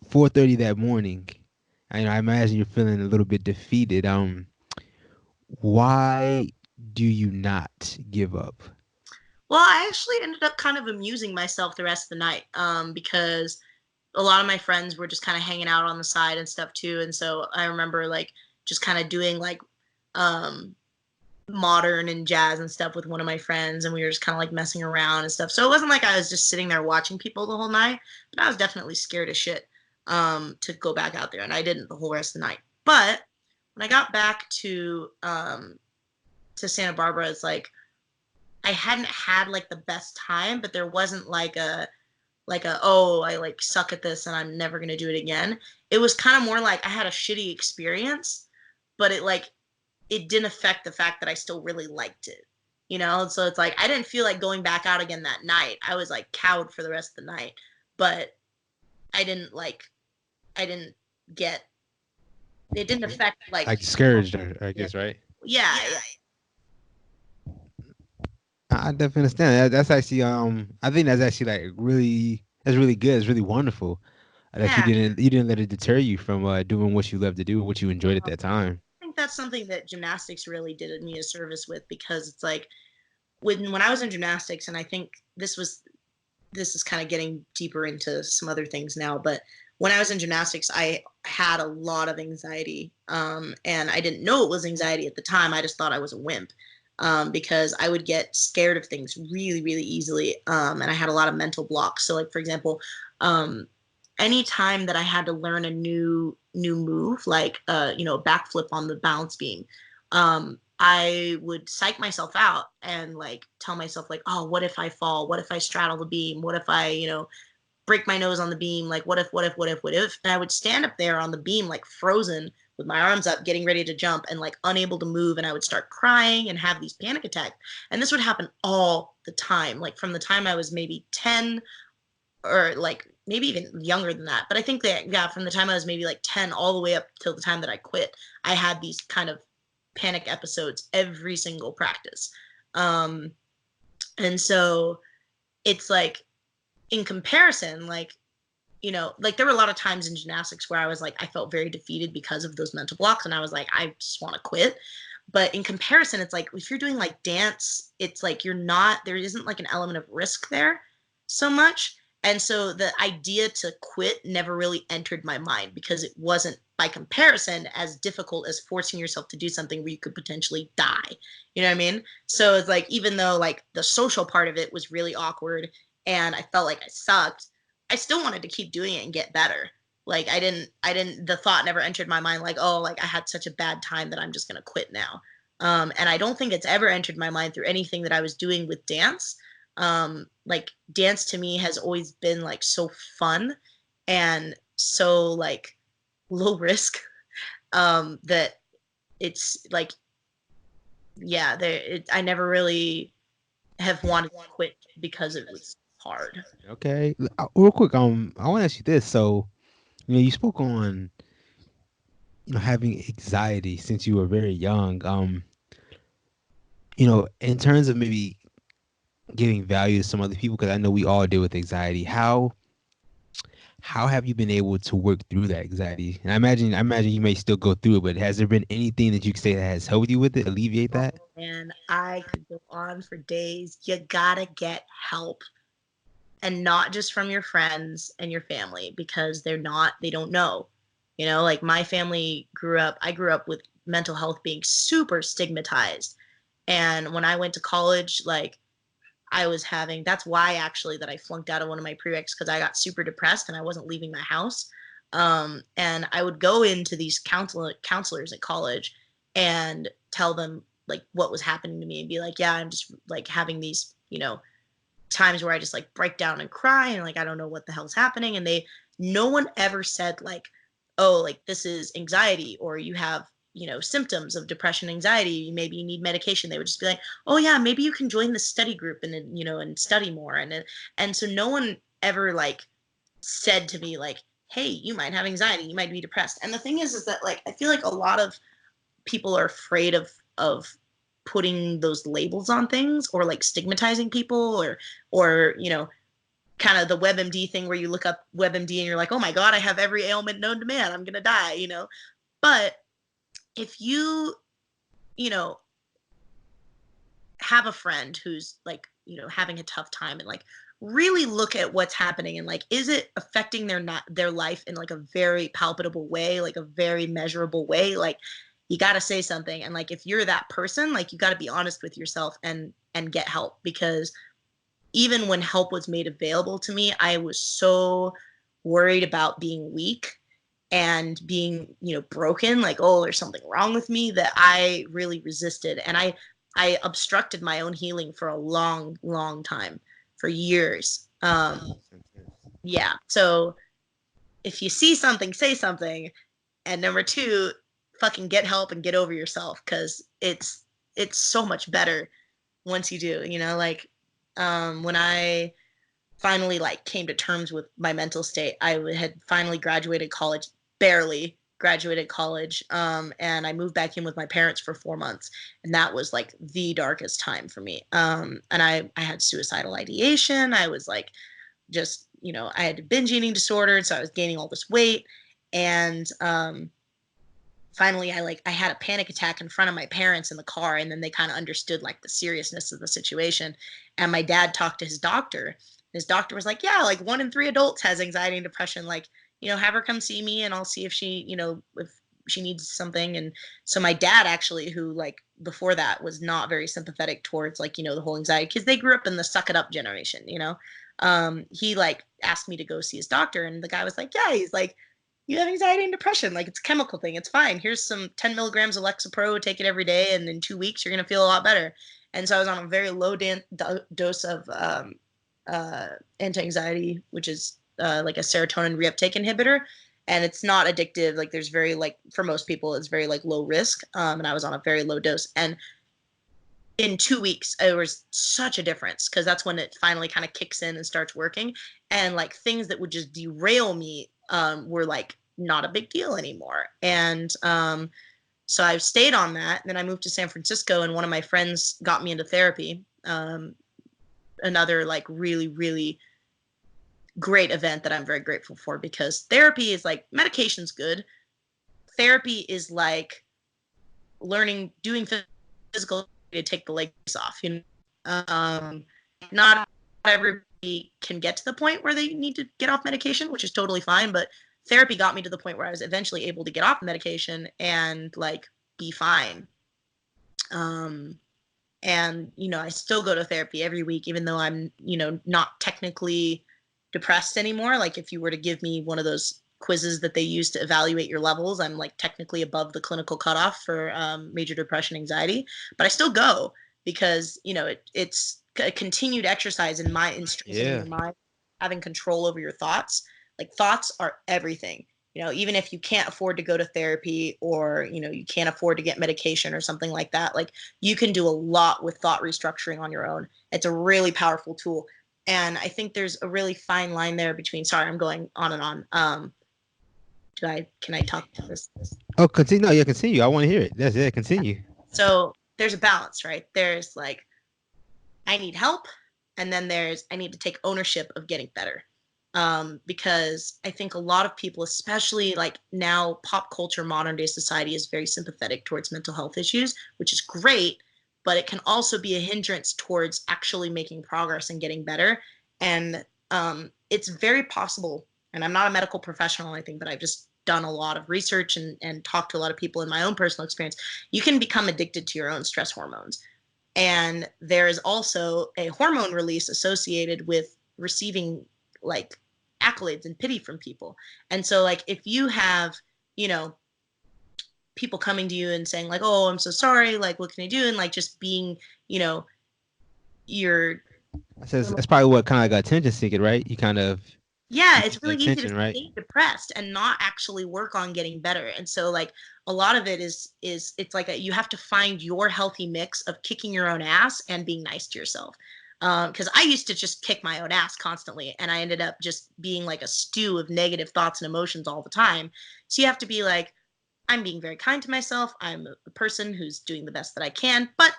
4:30 that morning, I imagine you're feeling a little bit defeated. Why do you not give up? Well, I actually ended up kind of amusing myself the rest of the night because a lot of my friends were just kind of hanging out on the side and stuff too. And so I remember like just kind of doing like um, modern and jazz and stuff with one of my friends. And we were just kind of like messing around and stuff. So it wasn't like I was just sitting there watching people the whole night, but I was definitely scared as shit to go back out there. And I didn't the whole rest of the night. But when I got back to Santa Barbara, it's like I hadn't had like the best time, but there wasn't like a oh I like suck at this and I'm never gonna do it again. It was kind of more like I had a shitty experience, but it didn't affect the fact that I still really liked it. So it's like I didn't feel like going back out again that night. I was like cowed for the rest of the night, but I didn't like I didn't get it didn't affect like Like discouraged, I guess, right? yeah. I definitely understand. That's actually I think that's actually like really good. It's really wonderful that you Yeah. didn't let it deter you from doing what you love to do, what you enjoyed at that time. I think that's something that gymnastics really did me a service with because it's like when I was in gymnastics, and I think this is kind of getting deeper into some other things now, but when I was in gymnastics, I had a lot of anxiety, and I didn't know it was anxiety at the time. I just thought I was a wimp because I would get scared of things really, really easily, and I had a lot of mental blocks. So, like for example, um, any time that I had to learn a new move, like a backflip on the balance beam, I would psych myself out and like tell myself like, oh, what if I fall? What if I straddle the beam? What if I, break my nose on the beam? Like, what if? And I would stand up there on the beam, like frozen with my arms up, getting ready to jump and like unable to move. And I would start crying and have these panic attacks. And this would happen all the time, like from the time I was maybe 10 or like maybe even younger than that. But I think that, yeah, from the time I was maybe like 10 all the way up till the time that I quit, I had these kind of panic episodes every single practice. Um, and so it's like, in comparison, like, like there were a lot of times in gymnastics where I was like, I felt very defeated because of those mental blocks. And I was like, I just want to quit. But in comparison, it's like if you're doing like dance, it's like there isn't like an element of risk there so much. And so the idea to quit never really entered my mind because it wasn't, by comparison, as difficult as forcing yourself to do something where you could potentially die. You know what I mean? So it's like, even though like the social part of it was really awkward and I felt like I sucked, I still wanted to keep doing it and get better. Like the thought never entered my mind like, oh, like I had such a bad time that I'm just gonna quit now. And I don't think it's ever entered my mind through anything that I was doing with dance. Like dance to me has always been like so fun and so like low risk that it's like, yeah, I never really have wanted to quit because it was hard. Okay, real quick, I want to ask you this. So, you spoke on having anxiety since you were very young. In terms of maybe giving value to some other people, because I know we all deal with anxiety. How have you been able to work through that anxiety? And I imagine you may still go through it, but has there been anything that you could say that has helped you with it, alleviate that? And I could go on for days. You gotta get help, and not just from your friends and your family because they don't know. Like my family I grew up with mental health being super stigmatized. And when I went to college, like that's why actually that I flunked out of one of my prereqs because I got super depressed and I wasn't leaving my house. And I would go into these counselors at college and tell them like what was happening to me and be like, yeah, I'm just like having these, times where I just like break down and cry and like I don't know what the hell's happening. And no one ever said like, oh, like this is anxiety or you have, symptoms of depression, anxiety, maybe you need medication. They would just be like, oh yeah, maybe you can join the study group and and study more. And so no one ever like said to me like, hey, you might have anxiety, you might be depressed. And the thing is that like I feel like a lot of people are afraid of putting those labels on things or like stigmatizing people or kind of the WebMD thing where you look up WebMD and you're like, oh my god, I have every ailment known to man, I'm gonna die. But if you know have a friend who's like having a tough time and like really look at what's happening and like is it affecting their life in like a very palpable way, like a very measurable way, like you got to say something. And like if you're that person, like you got to be honest with yourself and get help, because even when help was made available to me, I was so worried about being weak and being broken, like oh there's something wrong with me, that I really resisted. And I obstructed my own healing for a long time, for years. Yeah, so if you see something, say something. And number two, fucking get help and get over yourself, because it's so much better once you do. Like when I finally like came to terms with my mental state, I had finally graduated college, barely graduated college, and I moved back in with my parents for 4 months, and that was like the darkest time for me. And I had suicidal ideation. I was like, just I had a binge eating disorder, so I was gaining all this weight, and finally I had a panic attack in front of my parents in the car, and then they kind of understood like the seriousness of the situation. And my dad talked to his doctor. His doctor was like, yeah, like 1 in 3 adults has anxiety and depression, like have her come see me and I'll see if she if she needs something. And so my dad actually, who like before that was not very sympathetic towards like the whole anxiety, because they grew up in the suck it up generation, he like asked me to go see his doctor, and the guy was like, yeah, he's like, you have anxiety and depression, like it's a chemical thing, it's fine, here's some 10 milligrams of Lexapro, take it every day, and in 2 weeks you're going to feel a lot better. And so I was on a very low dose of anti-anxiety, which is like a serotonin reuptake inhibitor, and it's not addictive, like there's very like, for most people it's very like low risk, and I was on a very low dose. And in 2 weeks it was such a difference, because that's when it finally kind of kicks in and starts working, and like things that would just derail me were like not a big deal anymore. And so I stayed on that. Then I moved to San Francisco, and one of my friends got me into therapy. Another like really, really great event that I'm very grateful for, because therapy is like, medication's good. Therapy is like doing physical to take the legs off. Not everybody can get to the point where they need to get off medication, which is totally fine. But therapy got me to the point where I was eventually able to get off medication and like be fine. And I still go to therapy every week, even though I'm not technically depressed anymore. Like if you were to give me one of those quizzes that they use to evaluate your levels, I'm like technically above the clinical cutoff for major depression, anxiety, but I still go, because it's a continued exercise in strengthening Yeah. your mind, having control over your thoughts. Like thoughts are everything. Even if you can't afford to go to therapy, or you can't afford to get medication or something like that, like you can do a lot with thought restructuring on your own. It's a really powerful tool. And I think there's a really fine line there between, sorry, I'm going on and on. Can I talk to this? Oh, continue. No, yeah, continue. I want to hear it. That's it. Continue. So there's a balance, right? There's like, I need help, and then there's, I need to take ownership of getting better. Because I think a lot of people, especially like now, pop culture, modern day society is very sympathetic towards mental health issues, which is great, but it can also be a hindrance towards actually making progress and getting better. And it's very possible, and I'm not a medical professional or anything, but I've just done a lot of research and talked to a lot of people in my own personal experience. You can become addicted to your own stress hormones. And there is also a hormone release associated with receiving like accolades and pity from people. And so like if you have, you know, people coming to you and saying like, oh, I'm so sorry, like what can I do, and like just being, you know, your That's probably what kind of like attention seeking, right? You kind of yeah, you it's need the really easy to attention, right? stay depressed and not actually work on getting better. And so like a lot of it is it's like you have to find your healthy mix of kicking your own ass and being nice to yourself. Because I used to just kick my own ass constantly, and I ended up just being like a stew of negative thoughts and emotions all the time. So you have to be like, I'm being very kind to myself. I'm a person who's doing the best that I can, but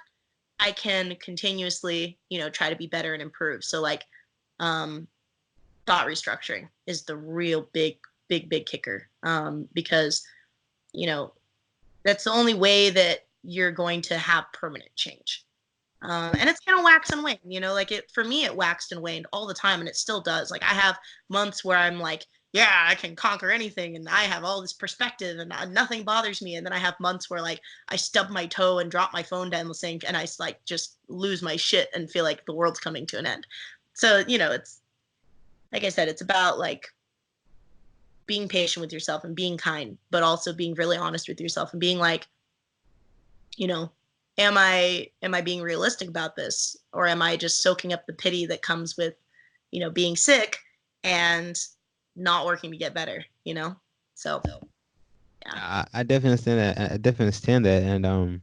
I can continuously, you know, try to be better and improve. So like, um, thought restructuring is the real big kicker, because you know that's the only way that you're going to have permanent change. And it's gonna wax and wane, you know, like it for me it waxed and waned all the time, and it still does. Like I have months where I'm like, yeah, I can conquer anything and I have all this perspective and nothing bothers me, and then I have months where like I stub my toe and drop my phone down the sink and I like just lose my shit and feel like the world's coming to an end. So you know, it's like I said, it's about like being patient with yourself and being kind, but also being really honest with yourself and being like, you know, am I being realistic about this, or am I just soaking up the pity that comes with, you know, being sick and not working to get better, you know? So, yeah. I definitely understand that. I definitely understand that, and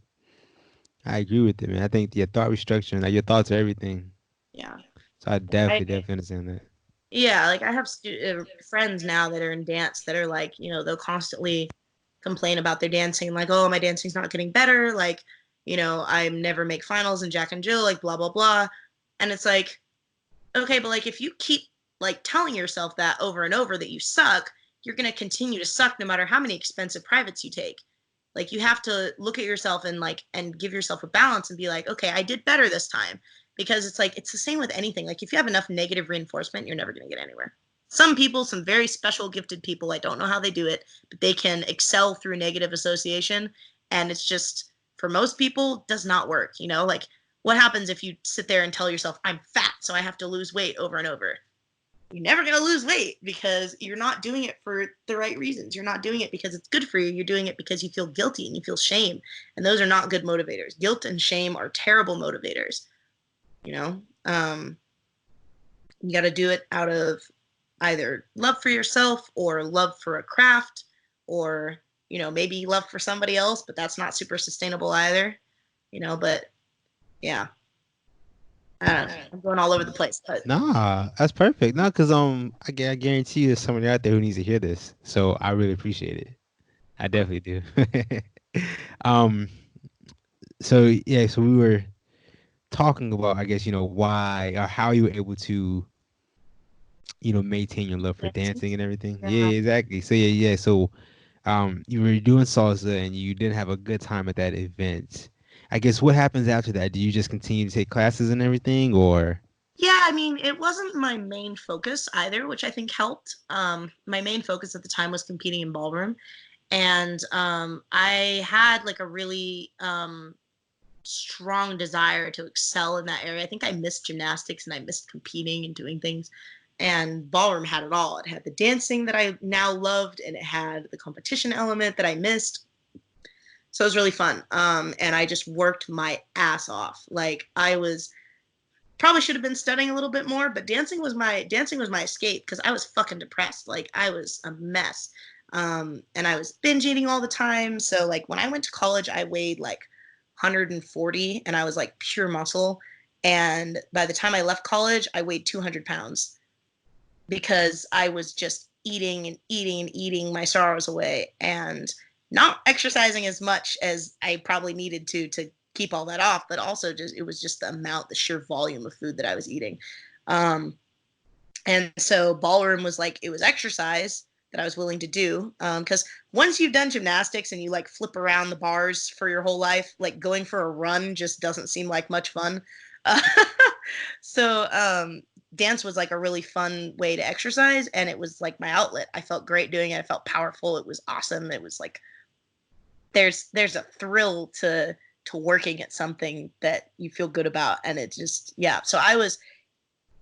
I agree with it, man. I think your thought restructuring, like your thoughts are everything. Yeah. So I I, definitely understand that. yeah, like I have friends now that are in dance that are like, you know, they'll constantly complain about their dancing, like, oh, my dancing's not getting better. Like, you know, I never make finals in Jack and Jill, like, blah, blah, blah. And it's like, okay, but like, if you keep like telling yourself that over and over that you suck, you're going to continue to suck no matter how many expensive privates you take. Like, you have to look at yourself and like, and give yourself a balance and be like, okay, I did better this time. Because it's like, it's the same with anything. Like, if you have enough negative reinforcement, you're never going to get anywhere. Some people, some very special gifted people, I don't know how they do it, but they can excel through negative association. And it's just, for most people, does not work. You know, like, what happens if you sit there and tell yourself, I'm fat, so I have to lose weight over and over? You're never going to lose weight because you're not doing it for the right reasons. You're not doing it because it's good for you. You're doing it because you feel guilty and you feel shame. And those are not good motivators. Guilt and shame are terrible motivators. You know, you got to do it out of either love for yourself or love for a craft, or, you know, maybe love for somebody else, but that's not super sustainable either, you know, but yeah. I don't know. I'm going all over the place, but Nah, that's perfect. No, because I guarantee you, there's somebody out there who needs to hear this. So I really appreciate it. I definitely do. um. So yeah. So we were talking about, I guess, why or how you were able to, maintain your love for dancing. dancing and everything. Yeah, Yeah. exactly. So yeah. So you were doing salsa and you didn't have a good time at that event. I guess what happens after that? Do you just continue to take classes and everything, or? Yeah, I mean, it wasn't my main focus either, which I think helped. My main focus at the time was competing in ballroom, and I had like a really strong desire to excel in that area. I think I missed gymnastics and I missed competing and doing things. And ballroom had it all. It had the dancing that I now loved, and it had the competition element that I missed. So it was really fun. And I just worked my ass off. Like I was probably should have been studying a little bit more, but dancing was my escape because I was fucking depressed. Like I was a mess. And I was binge eating all the time. So like when I went to college, I weighed like 140 and I was like pure muscle. And by the time I left college, I weighed 200 pounds because I was just eating and eating and eating my sorrows away and not exercising as much as I probably needed to keep all that off, but also just it was just the amount, the sheer volume of food that I was eating. Um, and so ballroom was like it was exercise that I was willing to do, because once you've done gymnastics and you like flip around the bars for your whole life, like going for a run just doesn't seem like much fun. Uh, so dance was like a really fun way to exercise, and it was like my outlet. I felt great doing it. I felt powerful. It was awesome. It was like there's a thrill to working at something that you feel good about, and it just yeah. So I was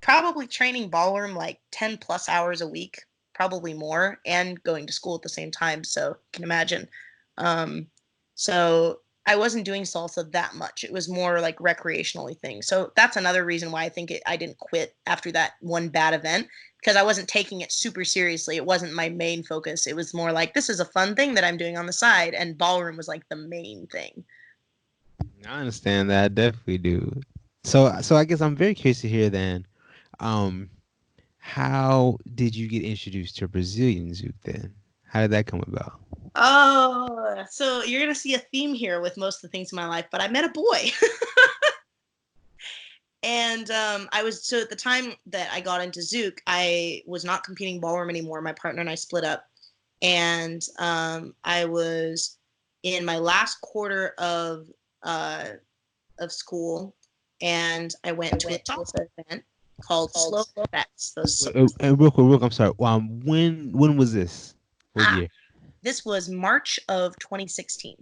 probably training ballroom like 10 plus hours a week, probably more, and going to school at the same time. So you can imagine. Um, So I wasn't doing salsa that much. It was more like recreationally thing. So that's another reason why I think I didn't quit after that one bad event, because I wasn't taking it super seriously. It wasn't my main focus. It was more like, this is a fun thing that I'm doing on the side, and ballroom was like the main thing. I understand that. I definitely do. So I guess I'm very curious to hear then. Um, how did you get introduced to Brazilian Zouk then? How did that come about? Oh, so you're gonna see a theme here with most of the things in my life, but I met a boy. And I was, so at the time that I got into Zouk, I was not competing ballroom anymore. My partner and I split up, and I was in my last quarter uh, of school, and I went to a salsa event called Slow Fest. Real quick, I'm sorry. When was this? What Ah, year? this was March of 2016.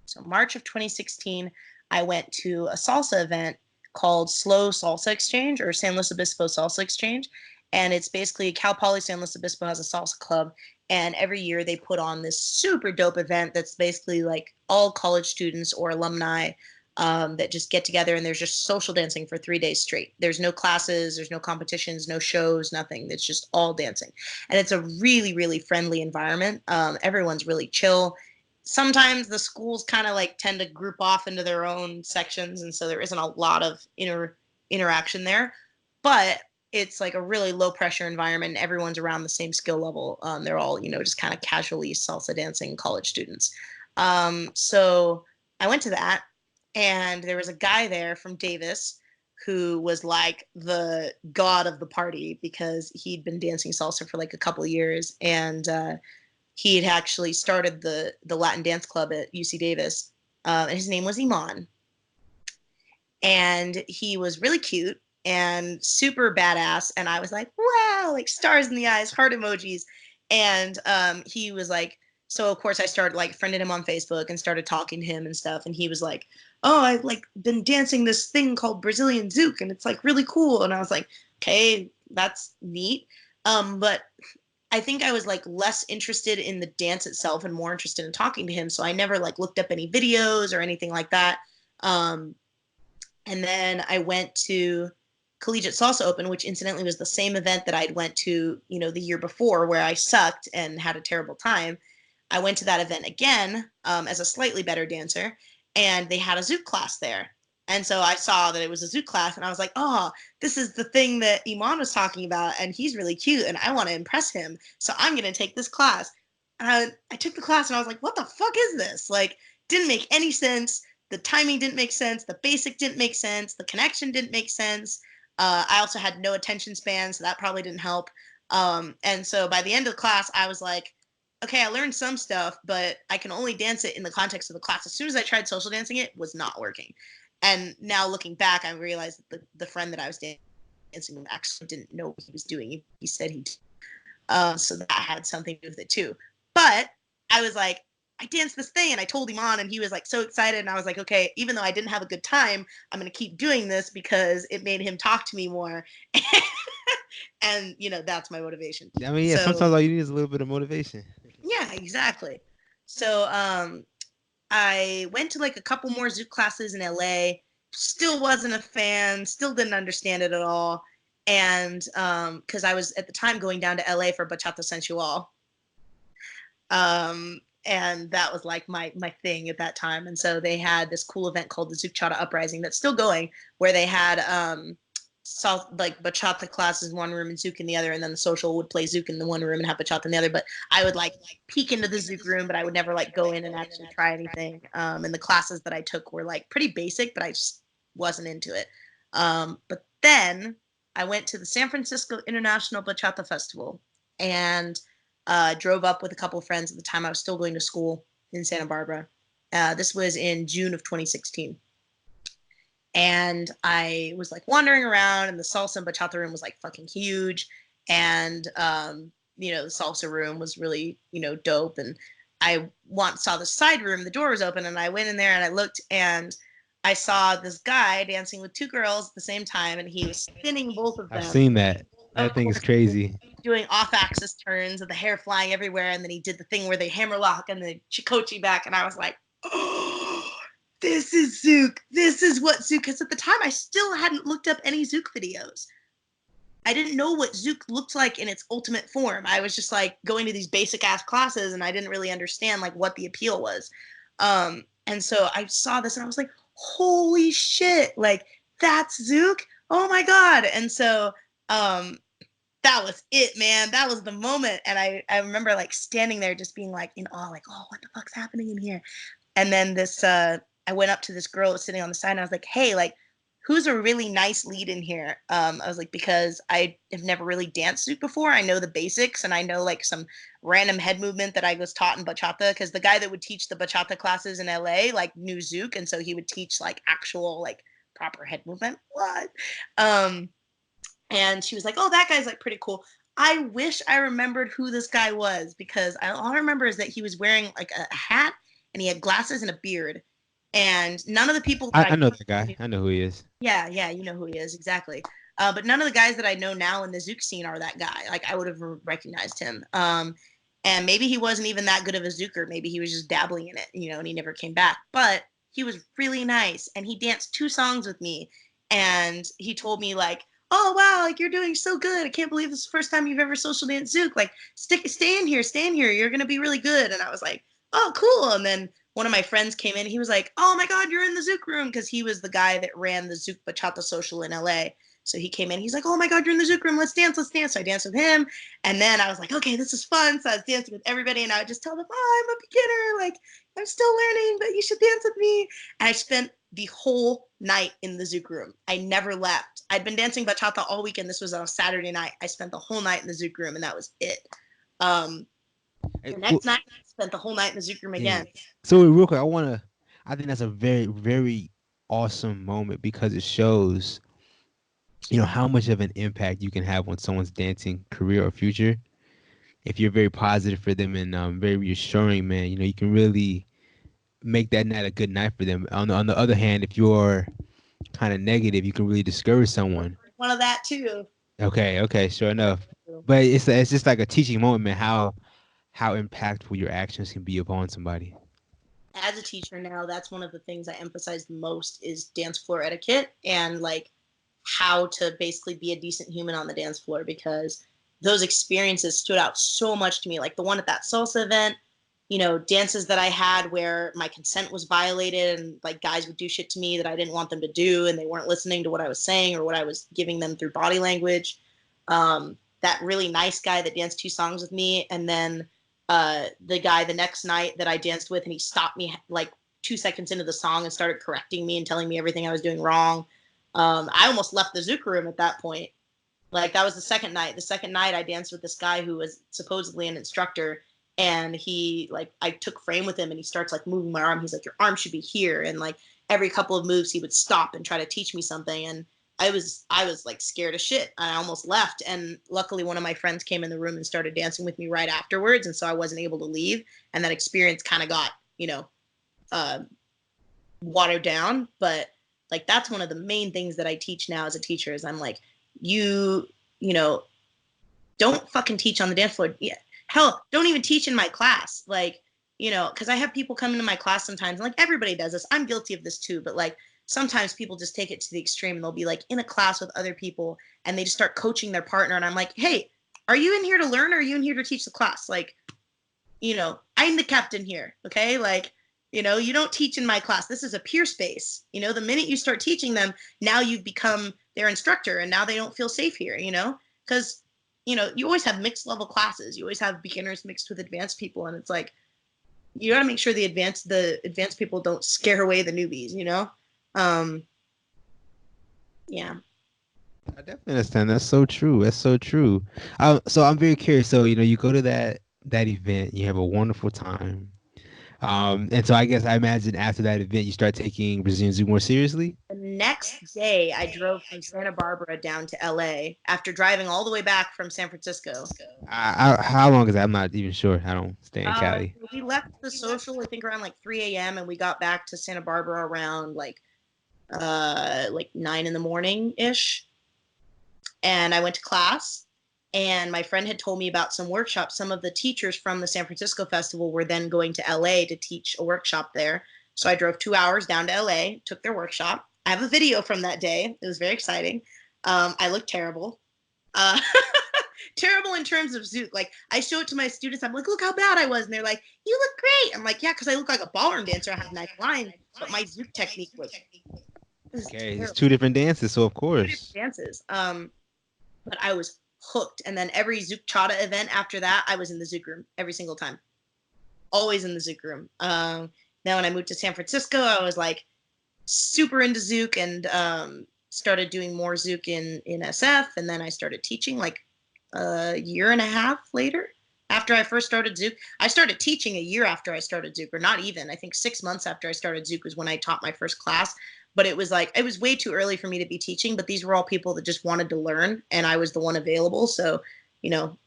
So March of 2016, I went to a salsa event called Slow Salsa Exchange, or San Luis Obispo Salsa Exchange. And it's basically Cal Poly San Luis Obispo has a salsa club. And every year they put on this super dope event that's basically like all college students or alumni that just get together, and there's just social dancing for 3 days straight. There's no classes, there's no competitions, no shows, nothing. It's just all dancing. And it's a really, really friendly environment. Everyone's really chill. Sometimes the schools kind of like tend to group off into their own sections, and so there isn't a lot of interaction there, but it's like a really low pressure environment, and everyone's around the same skill level. They're all, just kind of casually salsa dancing college students. So I went to that, and there was a guy there from Davis who was like the god of the party because he'd been dancing salsa for like a couple of years, and he had actually started the Latin dance club at UC Davis, and his name was Iman, and he was really cute and super badass. And I was like, wow, like stars in the eyes, heart emojis. And he was like, so of course I started like friended him on Facebook and started talking to him and stuff. And he was like, oh, I've like been dancing this thing called Brazilian Zouk, and it's like really cool. And I was like, okay, that's neat. But I think I was like less interested in the dance itself and more interested in talking to him. So I never like looked up any videos or anything like that. Um, and then I went to Collegiate Salsa Open, which incidentally was the same event that I'd went to, the year before, where I sucked and had a terrible time. I went to that event again as a slightly better dancer, and they had a Zouk class there. And so I saw that it was a Zouk class, and I was like, oh, this is the thing that Iman was talking about, and he's really cute, and I want to impress him. So I'm going to take this class. And I took the class, and I was like, what the fuck is this? Like, didn't make any sense. The timing didn't make sense. The basic didn't make sense. The connection didn't make sense. I also had no attention span, so that probably didn't help. And so by the end of the class, I was like, okay, I learned some stuff, but I can only dance it in the context of the class. As soon as I tried social dancing, it was not working. And now looking back, I realized that the friend that I was dancing with actually didn't know what he was doing. He said he did. So that had something to do with it too. But I was like, I danced this thing, and I told him on, and he was like so excited. And I was like, okay, even though I didn't have a good time, I'm going to keep doing this because it made him talk to me more. And, that's my motivation. I mean, yeah, So, sometimes all you need is a little bit of motivation. yeah, exactly. So, I went to like a couple more Zouk classes in LA, still wasn't a fan, still didn't understand it at all. And because I was at the time going down to LA for Bachata Sensual. And that was like my thing at that time. And so they had this cool event called the Zouk Chata Uprising that's still going, where they had like bachata classes in one room and Zouk in the other, and then the social would play Zouk in the one room and have bachata in the other. But I would like peek into the Zouk room, but I would never like go in and actually try anything. And the classes that I took were like pretty basic, but I just wasn't into it. But then I went to the San Francisco International Bachata Festival, and drove up with a couple of friends. At the time I was still going to school in Santa Barbara. This was in June of 2016. And I was like wandering around, and the salsa and bachata room was like fucking huge. And, the salsa room was really, dope. And I saw the side room, the door was open, and I went in there and I looked, and I saw this guy dancing with two girls at the same time, and he was spinning both of I've them. seen that. Of That thing is course, crazy. doing off-axis turns and the hair flying everywhere, and then he did the thing where they hammer lock and the chikochi back, and I was like, oh, this is Zouk. This is what Zouk, because at the time I still hadn't looked up any Zouk videos. I didn't know what Zouk looked like in its ultimate form. I was just like going to these basic ass classes and I didn't really understand like what the appeal was. And so I saw this and I was like, holy shit, like that's Zouk. Oh my God. And so that was it, man. That was the moment. And I remember like standing there just being like in awe, like, oh, what the fuck's happening in here? And then I went up to this girl sitting on the side and I was like, hey, like, who's a really nice lead in here? I was like, because I have never really danced Zouk before. I know the basics and I know like some random head movement that I was taught in Bachata, because the guy that would teach the Bachata classes in LA like knew Zouk. And so he would teach like actual like proper head movement. What? And she was like, oh, that guy's like pretty cool. I wish I remembered who this guy was, because all I remember is that he was wearing like a hat and he had glasses and a beard. And none of the people that I know that guy. I know who he is. yeah, you know who he is, exactly. But none of the guys that I know now in the Zouk scene are that guy. Like I would have recognized him. And maybe he wasn't even that good of a Zouker. Maybe he was just dabbling in it, you know, and he never came back. But he was really nice, and he danced 2 songs with me, and he told me like, "Oh wow, like you're doing so good. I can't believe this is the first time you've ever social danced Zouk. Like, stay in here, stay in here. You're gonna be really good." And I was like, "Oh, cool." And then one of my friends came in. He was like, "Oh my God, you're in the Zouk room," because he was the guy that ran the Zouk Bachata social in LA. So he came in. He's like, "Oh my God, you're in the Zouk room. Let's dance, let's dance." So I danced with him, and then I was like, "Okay, this is fun." So I was dancing with everybody, and I would just tell them, "Oh, I'm a beginner. Like I'm still learning, but you should dance with me." And I spent the whole night in the Zouk room. I never left. I'd been dancing bachata all weekend. This was on a Saturday night. I spent the whole night in the Zouk room, and that was it. The next night, I spent the whole night in the Zouk room Yeah. again. So real quick, I think that's a very, very awesome moment because it shows, how much of an impact you can have on someone's dancing career or future. If you're very positive for them and very reassuring, man, you can really make that night a good night for them. On the other hand, if you're kind of negative, you can really discourage someone. One of that too. Okay, okay, sure enough. But it's just like a teaching moment, man. How impactful your actions can be upon somebody. As a teacher now, that's one of the things I emphasize the most is dance floor etiquette and like how to basically be a decent human on the dance floor, because those experiences stood out so much to me. Like the one at that salsa event, dances that I had where my consent was violated and like guys would do shit to me that I didn't want them to do and they weren't listening to what I was saying or what I was giving them through body language. That really nice guy that danced 2 songs with me, and then the guy the next night that I danced with, and he stopped me like 2 seconds into the song and started correcting me and telling me everything I was doing wrong. I almost left the Zouk room at that point. Like that was the second night. The second night I danced with this guy who was supposedly an instructor, and he like I took frame with him and he starts like moving my arm. He's like, your arm should be here, and like every couple of moves he would stop and try to teach me something, and I was like scared of shit. I almost left, and luckily one of my friends came in the room and started dancing with me right afterwards, and so I wasn't able to leave, and that experience kind of got uh, watered down. But like that's one of the main things that I teach now as a teacher is I'm like, you you know don't fucking teach on the dance floor. Yeah, hell, don't even teach in my class. Like, because I have people come into my class sometimes, and like everybody does this. I'm guilty of this too, but like sometimes people just take it to the extreme and they'll be like in a class with other people and they just start coaching their partner. And I'm like, hey, are you in here to learn or are you in here to teach the class? Like, I'm the captain here. Okay. Like, you don't teach in my class. This is a peer space. The minute you start teaching them, now you've become their instructor and now they don't feel safe here, because you always have mixed level classes. You always have beginners mixed with advanced people, and it's like you got to make sure the advanced people don't scare away the newbies. Um, yeah. I definitely understand. That's so true. That's so true. So I'm very curious. So you go to that event, you have a wonderful time. And so I guess I imagine after that event, you start taking Brazilian Zouk more seriously. The next day, I drove from Santa Barbara down to LA after driving all the way back from San Francisco. How long is that? I'm not even sure. I don't stay in Cali. We left the social, I think, around like 3 a.m. and we got back to Santa Barbara around like 9 in the morning ish. And I went to class, And my friend had told me about some workshops. Some of the teachers from the San Francisco festival were then going to LA to teach a workshop there. So I drove 2 hours down to LA, took their workshop. I have a video from that day. It was very exciting. I looked terrible. Uh, terrible in terms of Zouk. Like, I show it to my students. I'm like, look how bad I was. And they're like, you look great. I'm like, yeah, because I look like a ballroom dancer. I have nice lines, but my Zouk technique was Okay, it's terrible. two different dances, so of Two different course. dances. But I was hooked. And then every Zouk Chata event after that, I was in the Zouk room every single time. Always in the Zouk room. Then when I moved to San Francisco, I was like super into Zouk and started doing more Zouk in SF. And then I started teaching like a year and a half later after I first started Zouk. I started teaching a year after I started Zouk, or not even. I think 6 months after I started Zouk was when I taught my first class. But it was like, it was way too early for me to be teaching, but these were all people that just wanted to learn, and I was the one available. So,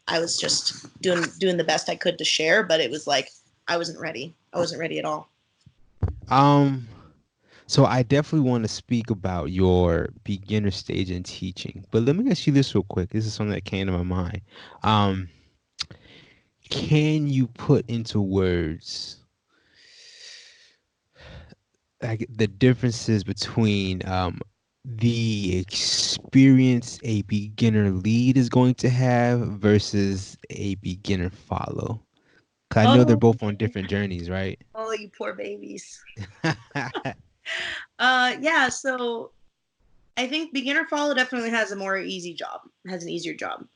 I was just doing the best I could to share, but it was like I wasn't ready. I wasn't ready at all. Um, so I definitely want to speak about your beginner stage in teaching, but let me ask you this real quick. This is something that came to my mind. Um, can you put into words like the differences between the experience a beginner lead is going to have versus a beginner follow? 'Cause I know they're Oh, both on different journeys, right? oh, you poor babies. Yeah. So I think beginner follow definitely has a more easy job, has an easier job.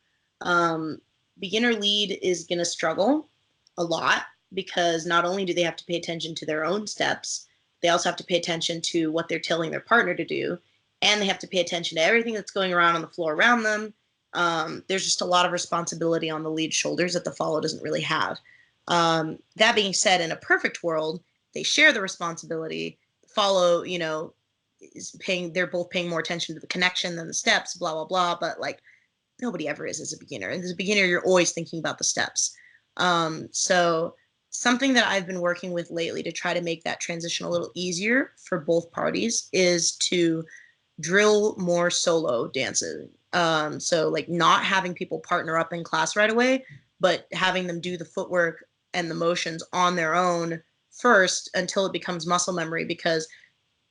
Um, Beginner lead is going to struggle a lot because not only do they have to pay attention to their own steps, they also have to pay attention to what they're telling their partner to do, and they have to pay attention to everything that's going around on the floor around them. There's just a lot of responsibility on the lead shoulders that the follow doesn't really have. That being said, in a perfect world, they share the responsibility. Follow, is paying. They're both paying more attention to the connection than the steps. Blah blah blah. But like nobody ever is as a beginner. And as a beginner, you're always thinking about the steps. So something that I've been working with lately to try to make that transition a little easier for both parties is to drill more solo dances. So like not having people partner up in class right away, but having them do the footwork and the motions on their own first until it becomes muscle memory. Because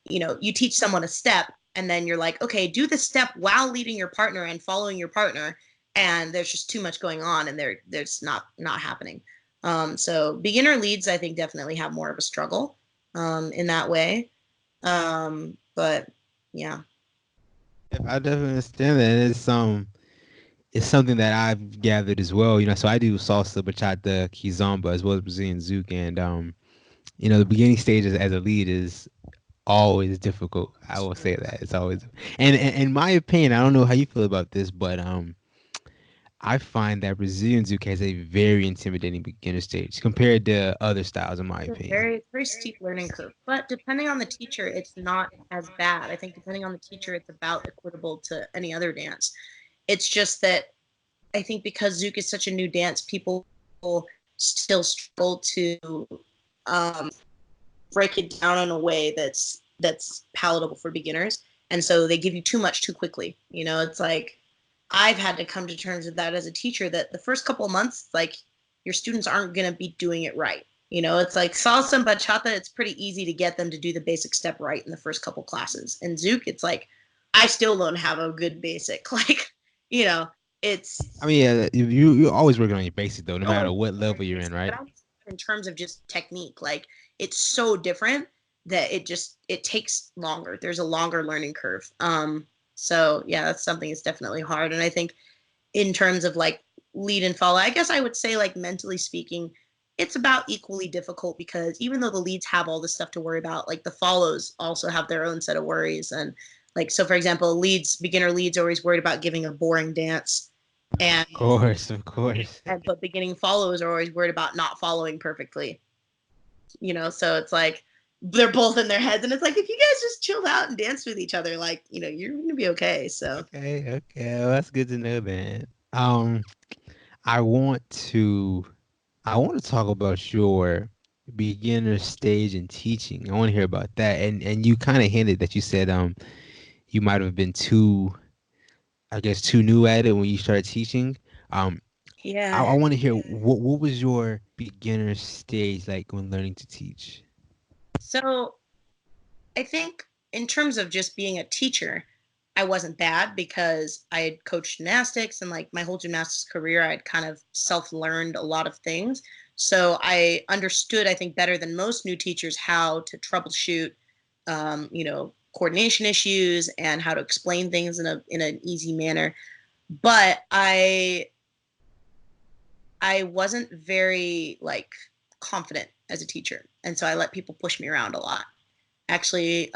you teach someone a step and then you're like, okay, do the step while leading your partner and following your partner, and there's just too much going on and there's not happening. So beginner leads, I think, definitely have more of a struggle in that way. But yeah. If I definitely understand that. And it's something that I've gathered as well. So I do salsa, bachata, kizomba, as well as Brazilian zouk, and the beginning stages as a lead is always difficult. I will say that it's always, and in my opinion, I don't know how you feel about this, but I find that Brazilian zouk has a very intimidating beginner stage compared to other styles, in my It's a opinion. very steep learning curve, but depending on the teacher, it's not as bad. I think depending on the teacher, it's about equitable to any other dance. It's just that I think because Zouk is such a new dance, people still struggle to um, break it down in a way that's palatable for beginners, and so they give you too much too quickly. It's like I've had to come to terms with that as a teacher. That the first couple of months, like your students aren't going to be doing it right. It's like salsa and bachata. It's pretty easy to get them to do the basic step right in the first couple classes. And Zouk, it's like I still don't have a good basic. Like, you know, I it's mean, yeah, you're always working on your basics though, no matter always what level you're in, basic, but right? I'm in terms of just technique. Like it's so different that it takes longer. There's a longer learning curve. So yeah, that's something that's definitely hard. And I think in terms of like lead and follow, I guess I would say like mentally speaking, it's about equally difficult because even though the leads have all this stuff to worry about, like the follows also have their own set of worries. And like, so for example, beginner leads are always worried about giving a boring dance. And, Of course, of course. but beginning follows are always worried about not following perfectly, so it's like they're both in their heads. And it's like, if you guys just chilled out and danced with each other, like, you're going to be okay. So Okay, okay, well, that's good to know, then. Um, I want to, I want to talk about your beginner stage in teaching. I want to hear about that. And you kind of hinted that you said you might have been too, I guess, too new at it when you started teaching. Um, I Yeah. want to hear what was your beginner stage like when learning to teach? So I think in terms of just being a teacher, I wasn't bad because I had coached gymnastics and like my whole gymnastics career, I'd kind of self learned a lot of things. So I understood, I think, better than most new teachers how to troubleshoot, coordination issues and how to explain things in an easy manner. But I wasn't very like confident as a teacher, and so I let people push me around a lot. Actually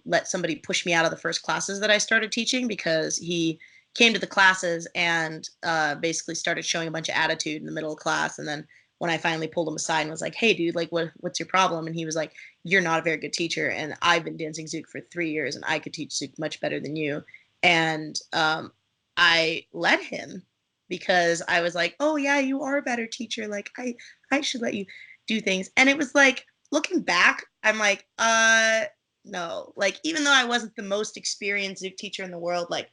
let somebody push me out of the first classes that I started teaching because he came to the classes and basically started showing a bunch of attitude in the middle of class. And then when I finally pulled him aside and was like, "Hey, dude, like, what's your problem?" And he was like, "You're not a very good teacher, and I've been dancing Zouk for 3 years, and I could teach Zouk much better than you." And I let him because I was like, "Oh yeah, you are a better teacher. Like I should let you do things." And it was like looking back, I'm like, no. Like, even though I wasn't the most experienced Zouk teacher in the world, like,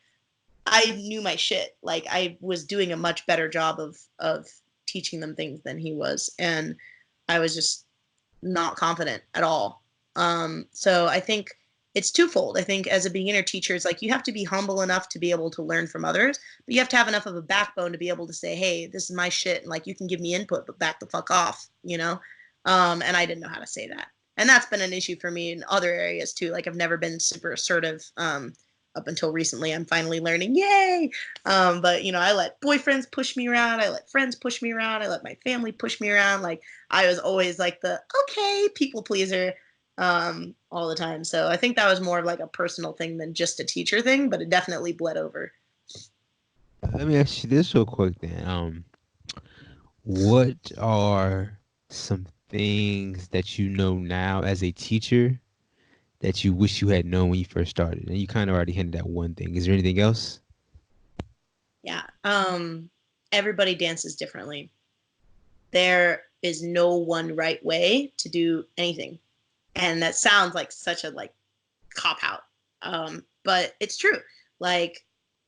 I knew my shit. Like, I was doing a much better job of teaching them things than he was, and I was just not confident at all. So I think it's twofold. I think as a beginner teacher, it's like you have to be humble enough to be able to learn from others, but you have to have enough of a backbone to be able to say, "Hey, this is my shit," and like you can give me input, but back the fuck off, you know? And I didn't know how to say that. And that's been an issue for me in other areas too. Like I've never been super assertive up until recently. I'm finally learning, yay! But I let boyfriends push me around. I let friends push me around. I let my family push me around. Like I was always like the okay people pleaser all the time. So I think that was more of like a personal thing than just a teacher thing, but it definitely bled over. Let me ask you this real quick then. What are some things that you know now as a teacher that you wish you had known when you first started? And you kind of already hinted at one thing. Is there anything else? Yeah. Everybody dances differently. There is no one right way to do anything. And that sounds like such a like cop out. But it's true. Like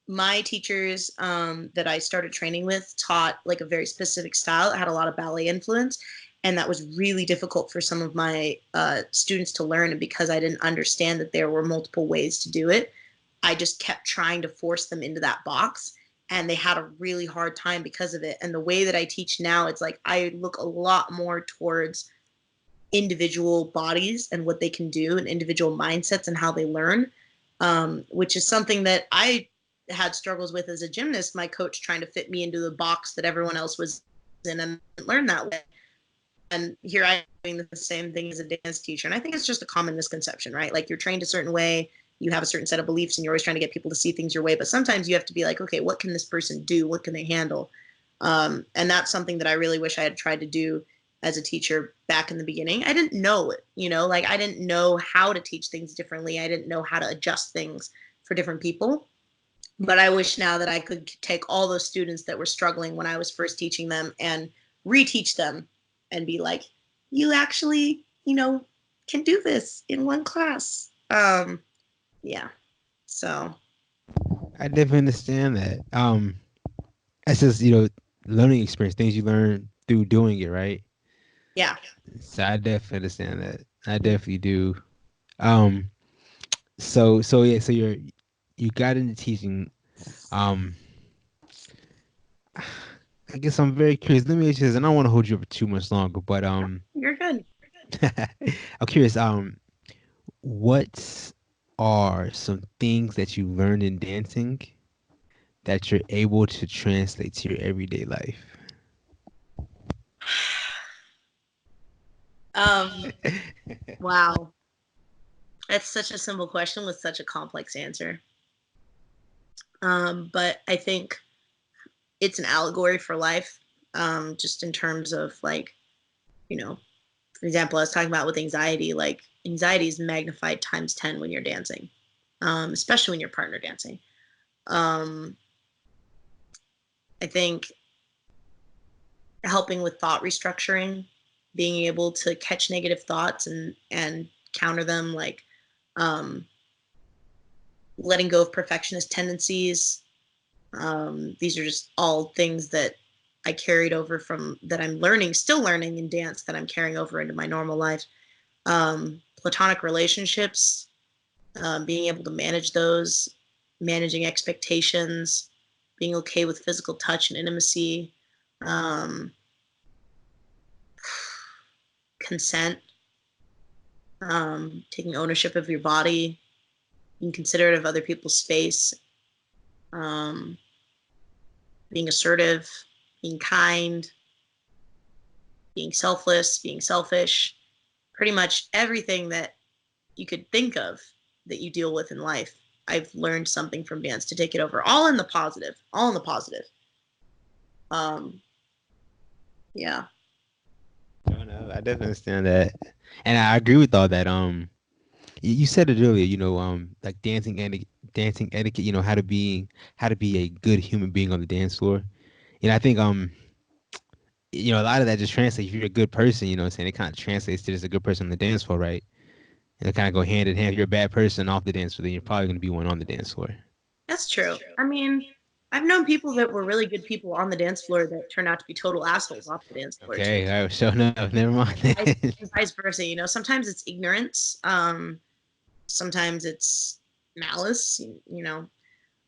my teachers that I started training with taught like a very specific style. It had a lot of ballet influence. And that was really difficult for some of my students to learn. And because I didn't understand that there were multiple ways to do it, I just kept trying to force them into that box. And they had a really hard time because of it. And the way that I teach now, it's like I look a lot more towards individual bodies and what they can do and individual mindsets and how they learn, which is something that I had struggles with as a gymnast. My coach trying to fit me into the box that everyone else was in and learn that way. And here I am doing the same thing as a dance teacher. And I think it's just a common misconception, right? Like you're trained a certain way, you have a certain set of beliefs, and you're always trying to get people to see things your way. But sometimes you have to be like, okay, what can this person do? What can they handle? And that's something that I really wish I had tried to do as a teacher back in the beginning. I didn't know it, like I didn't know how to teach things differently. I didn't know how to adjust things for different people. But I wish now that I could take all those students that were struggling when I was first teaching them and reteach them and be like, you actually, can do this in one class. Yeah. So, I definitely understand that. That's just, learning experience, things you learn through doing it, right? yeah. So I definitely understand that. I definitely do. Um, so yeah, so you got into teaching. Um, I guess I'm very curious. Let me ask you this, and I don't want to hold you up too much longer, but You're good. I'm curious. What are some things that you learned in dancing that you're able to translate to your everyday life? Um, wow. That's such a simple question with such a complex answer. But I think it's an allegory for life, just in terms of like, you know, for example, I was talking about with anxiety, like anxiety is magnified times 10 when you're dancing, especially when you're partner dancing. Um, I think helping with thought restructuring, being able to catch negative thoughts and counter them, like um, letting go of perfectionist tendencies, These are just all things that I carried over from that I'm still learning in dance that I'm carrying over into my normal life. Platonic relationships, being able to manage those, managing expectations, being okay with physical touch and intimacy, um, consent, taking ownership of your body, being considerate of other people's space, um, being assertive, being kind, being selfless, being selfish, pretty much everything that you could think of that you deal with in life. I've learned something from dance to take it over, all in the positive, all in the positive. Um, yeah. No, no, I definitely understand that, and I agree with all that. You said it earlier, like dancing etiquette. How to be a good human being on the dance floor. I think a lot of that just translates. If you're a good person, what I'm saying, it kind of translates to just a good person on the dance floor, right? And it kind of go hand in hand. If you're a bad person off the dance floor, then you're probably going to be one on the dance floor. That's true. I mean, I've known people that were really good people on the dance floor that turned out to be total assholes off the dance floor too. Okay, all right, so no, never And mind. vice versa, sometimes it's ignorance, sometimes it's malice,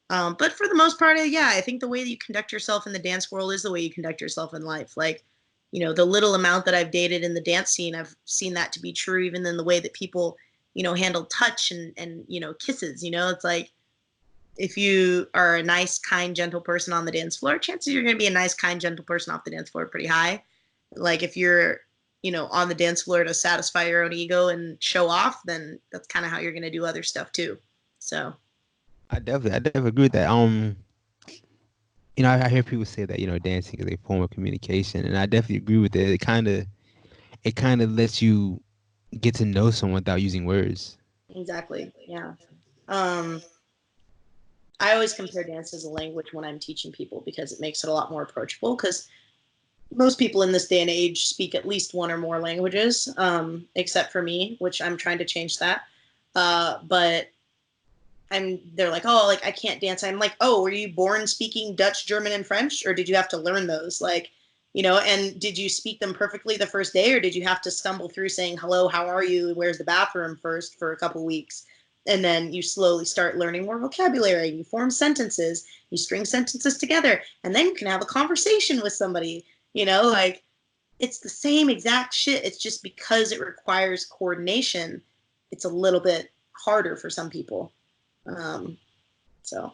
but for the most part, yeah, I think the way that you conduct yourself in the dance world is the way you conduct yourself in life. Like, the little amount that I've dated in the dance scene, I've seen that to be true, even in the way that people, handle touch and kisses. It's like if you are a nice, kind, gentle person on the dance floor, chances you're going to be a nice, kind, gentle person off the dance floor pretty high. Like if you're, on the dance floor to satisfy your own ego and show off, then that's kind of how you're going to do other stuff too. So, I definitely agree with that. I hear people say that dancing is a form of communication, and I definitely agree with it. It kind of lets you get to know someone without using words. exactly. Yeah. Um, I always compare dance as a language when I'm teaching people because it makes it a lot more approachable. Because most people in this day and age speak at least one or more languages, except for me, which I'm trying to change that. But they're like, oh, like I can't dance. I'm like, oh, were you born speaking Dutch, German, and French, or did you have to learn those? Like, and did you speak them perfectly the first day, or did you have to stumble through saying hello, how are you, where's the bathroom first for a couple weeks, and then you slowly start learning more vocabulary. You form sentences, you string sentences together, and then you can have a conversation with somebody. Like it's the same exact shit. It's just because it requires coordination, it's a little bit harder for some people. Um, so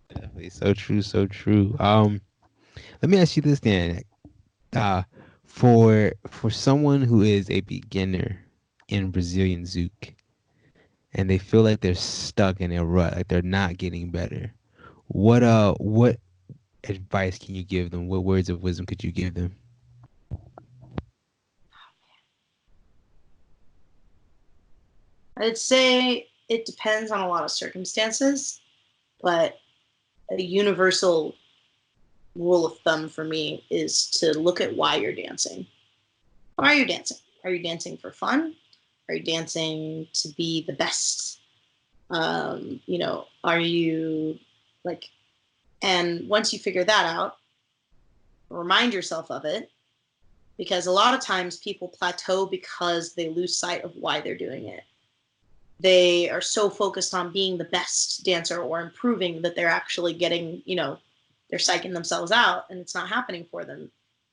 Definitely, so true, so true. Let me ask you this then. Uh, for someone who is a beginner in Brazilian Zouk and they feel like they're stuck in a rut, like they're not getting better, what advice can you give them? What words of wisdom could you give them? I'd say it depends on a lot of circumstances, but a universal rule of thumb for me is to look at why you're dancing. Why are you dancing? Are you dancing for fun? Are you dancing to be the best? Are you like, and once you figure that out, remind yourself of it because a lot of times people plateau because they lose sight of why they're doing it. They are so focused on being the best dancer or improving that they're actually getting, they're psyching themselves out and it's not happening for them.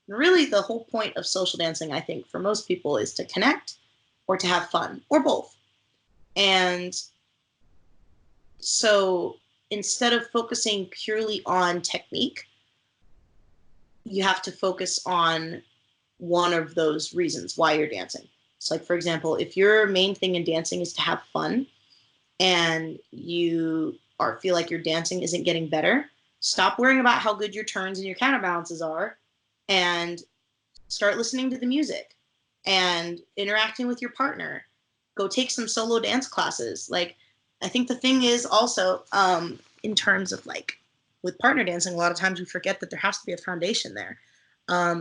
And really, the whole point of social dancing, I think, for most people is to connect or to have fun or both. And so instead of focusing purely on technique, you have to focus on one of those reasons why you're dancing. So, like, for example, if your main thing in dancing is to have fun, and you feel like your dancing isn't getting better, stop worrying about how good your turns and your counterbalances are and start listening to the music and interacting with your partner. Go take some solo dance classes. Like, I think the thing is also, in terms of like with partner dancing, a lot of times we forget that there has to be a foundation there.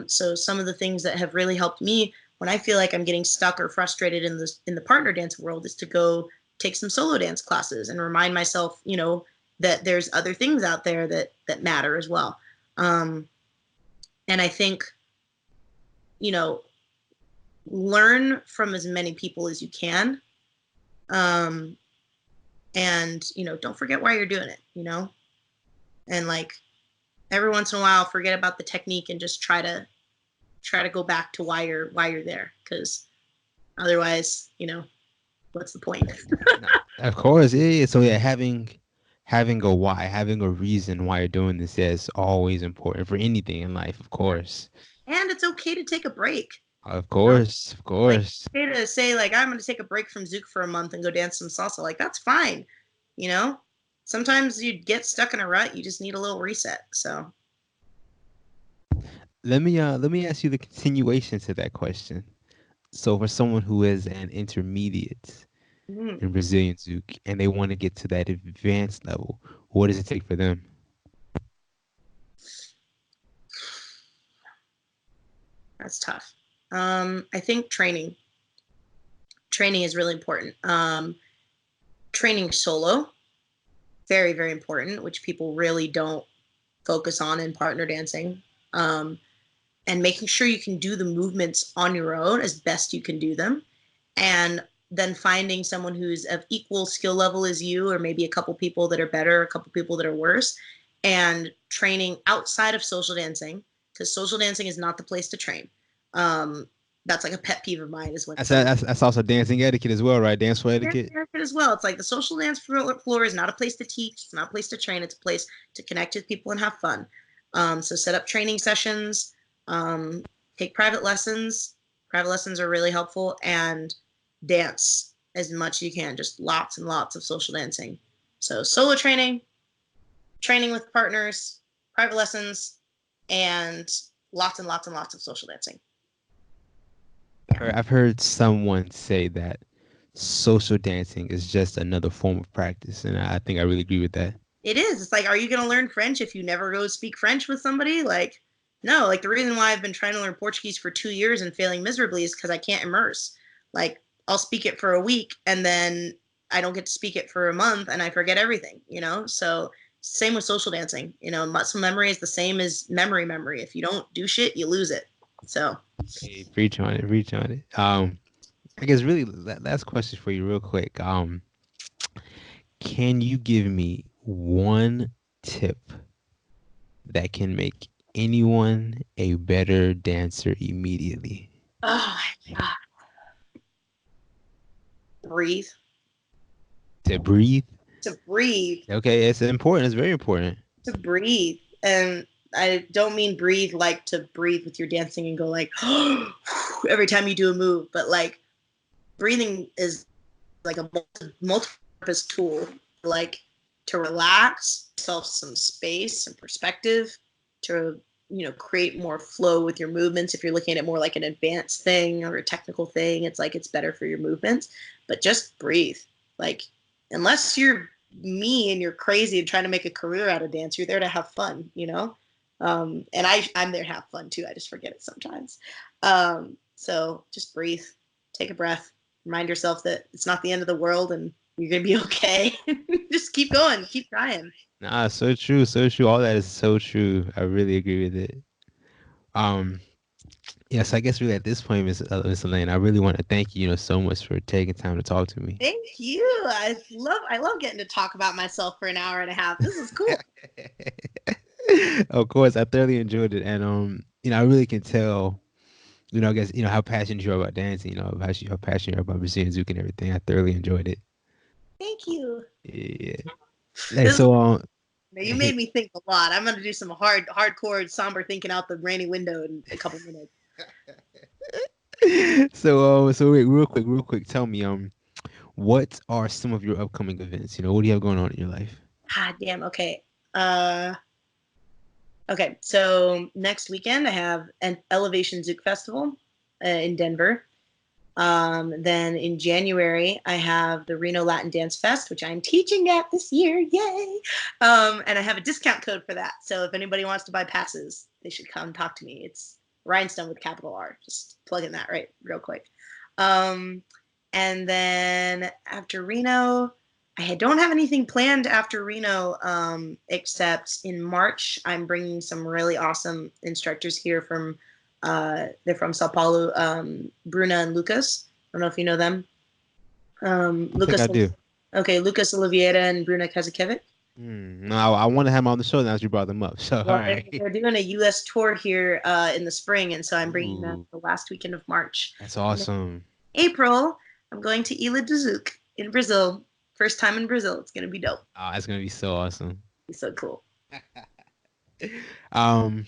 So some of the things that have really helped me when I feel like I'm getting stuck or frustrated in the partner dance world is to go take some solo dance classes and remind myself, that there's other things out there that matter as well. And I think, learn from as many people as you can. And, don't forget why you're doing it, and like every once in a while, forget about the technique and just try to go back to why you're there. Because otherwise, what's the point? No, of course, yeah. So yeah, having a why, having a reason why you're doing this, is always important for anything in life. Of course, And it's okay to take a break. of You know? course, of Like, course. okay to say, like, I'm going to take a break from Zouk for a month and go dance some salsa. Like, that's fine. You know, sometimes you get stuck in a rut. You just need a little reset. So, Let me ask you the continuation to that question. So for someone who is an intermediate mm, in Brazilian Zouk and they want to get to that advanced level, what does it take for them? that's tough. I think training is really important. Training solo, very, very important, which people really don't focus on in partner dancing. And making sure you can do the movements on your own as best you can do them. And then finding someone who's of equal skill level as you, or maybe a couple people that are better, a couple people that are worse, and training outside of social dancing, because social dancing is not the place to train. Um, that's like a pet peeve of mine, is when That's also dancing etiquette as well, right? Dance floor etiquette. as well. It's like the social dance floor is not a place to teach. It's not a place to train. It's a place to connect with people and have fun. So set up training sessions, take private lessons. Private lessons are really helpful, and dance as much as you can. Just lots and lots of social dancing. So solo training, training with partners, private lessons, and lots and lots and lots of social dancing. I've heard someone say that social dancing is just another form of practice, and I think I really agree with that. It is. It's like, are you going to learn French if you never go speak French with somebody? Like, no. Like, the reason why I've been trying to learn Portuguese for 2 years and failing miserably is because I can't immerse. Like, I'll speak it for a week and then I don't get to speak it for a month and I forget everything, So, same with social dancing. Muscle memory is the same as memory. If you don't do shit, you lose it. So, Hey, reach on it, reach on it. I guess really last question for you, real quick. Can you give me one tip that can make anyone a better dancer immediately? oh my God. Breathe. To breathe. To breathe. Okay, it's important. It's very important. To breathe. And I don't mean breathe like to breathe with your dancing and go like every time you do a move, but like breathing is like a multi-purpose tool, like to relax yourself some space and perspective, to create more flow with your movements. If you're looking at it more like an advanced thing or a technical thing, it's like it's better for your movements. But just breathe. Like, unless you're me and you're crazy and trying to make a career out of dance, you're there to have fun. And I'm there to have fun too. I just forget it sometimes. So just breathe, take a breath, remind yourself that it's not the end of the world and you're gonna be okay. Just keep going, keep trying. Nah, so true, so true. All that is so true. I really agree with it. Um, yes, I guess really at this point, Miss Elaine, I really want to thank you, so much for taking time to talk to me. Thank you. I love getting to talk about myself for an hour and a half. This is cool. Of course, I thoroughly enjoyed it, and I really can tell, I guess, how passionate you are about dancing, how passionate you are about Brazilian Zouk and everything. I thoroughly enjoyed it. Thank you. Yeah. Hey, This, so you made me think a lot. I'm gonna do some hardcore Samba thinking out the rainy window in a couple minutes. so wait, real quick, tell me, what are some of your upcoming events? What do you have going on in your life? Ah, damn. Okay. Uh, okay. So next weekend I have an Elevation Zouk Festival in Denver. Then in January, I have the Reno Latin Dance Fest, which I'm teaching at this year. Yay! And I have a discount code for that. So if anybody wants to buy passes, they should come talk to me. It's Rhinestone with capital R. Just plug in that right real quick. Um, and then after Reno, I don't have anything planned after Reno, except in March I'm bringing some really awesome instructors here from. They're from Sao Paulo, Bruna and Lucas. I don't know if you know them. I think Lucas, I do. okay, Lucas Oliveira and Bruna Kazakiewicz. No, I want to have them on the show now that you brought them up. So, all Well, right. they're doing a U.S. tour here in the spring, and so I'm bringing them Ooh, the last weekend of March. that's And then awesome. April, I'm going to Ilha do Zouk in Brazil. First time in Brazil. It's gonna be dope. Oh, that's gonna be so awesome. It's so cool. um,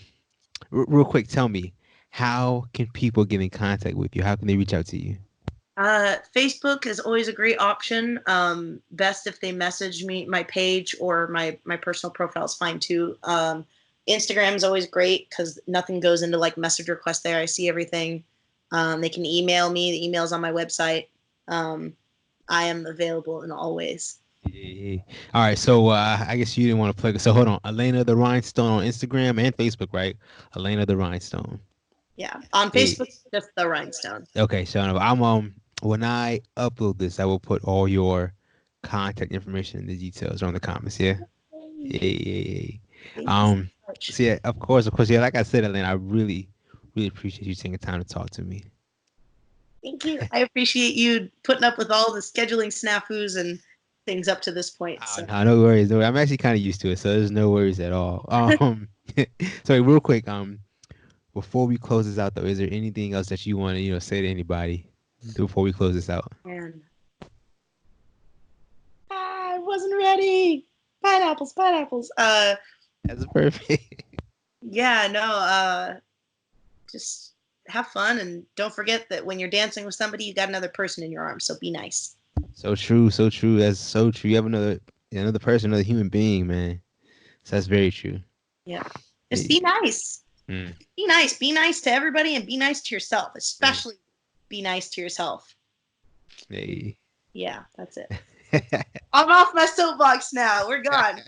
real quick, tell me, how can people get in contact with you? How can they reach out to you? Facebook is always a great option. Best if they message me, my page or my personal profile is fine too. Instagram is always great because nothing goes into like message requests there. I see everything. They can email me. The email's on my website. Um, I am available in all ways. Yeah. All right, so I guess you didn't want to plug it. So hold on, Elena the Rhinestone on Instagram and Facebook, right? Elena the Rhinestone. Yeah, on Hey, Facebook, just the Rhinestone. okay, so I'm when I upload this, I will put all your contact information and the details on the comments. Yeah. Yay. Yeah, yeah, yeah. Thank you so Um, much. so yeah, of course, yeah. Like I said, Elena, I really, really appreciate you taking time to talk to me. Thank you. I appreciate you putting up with all the scheduling snafus and things up to this point. Oh, So no, no worries. No, I'm actually kind of used to it, so there's no worries at all. So real quick, before we close this out, though, is there anything else that you want to, say to anybody before we close this out? and I wasn't ready. Pineapples, pineapples. That's perfect. Yeah, no, just have fun and don't forget that when you're dancing with somebody, you got another person in your arms. So be nice. So true, so true. That's so true. You have another person, another human being, man. So that's very true. Yeah. Just Yeah. be nice. Mm, Be nice. Be nice to everybody and be nice to yourself. mm, Especially be nice to yourself. hey. Yeah, that's it. I'm off my soapbox now. We're gone.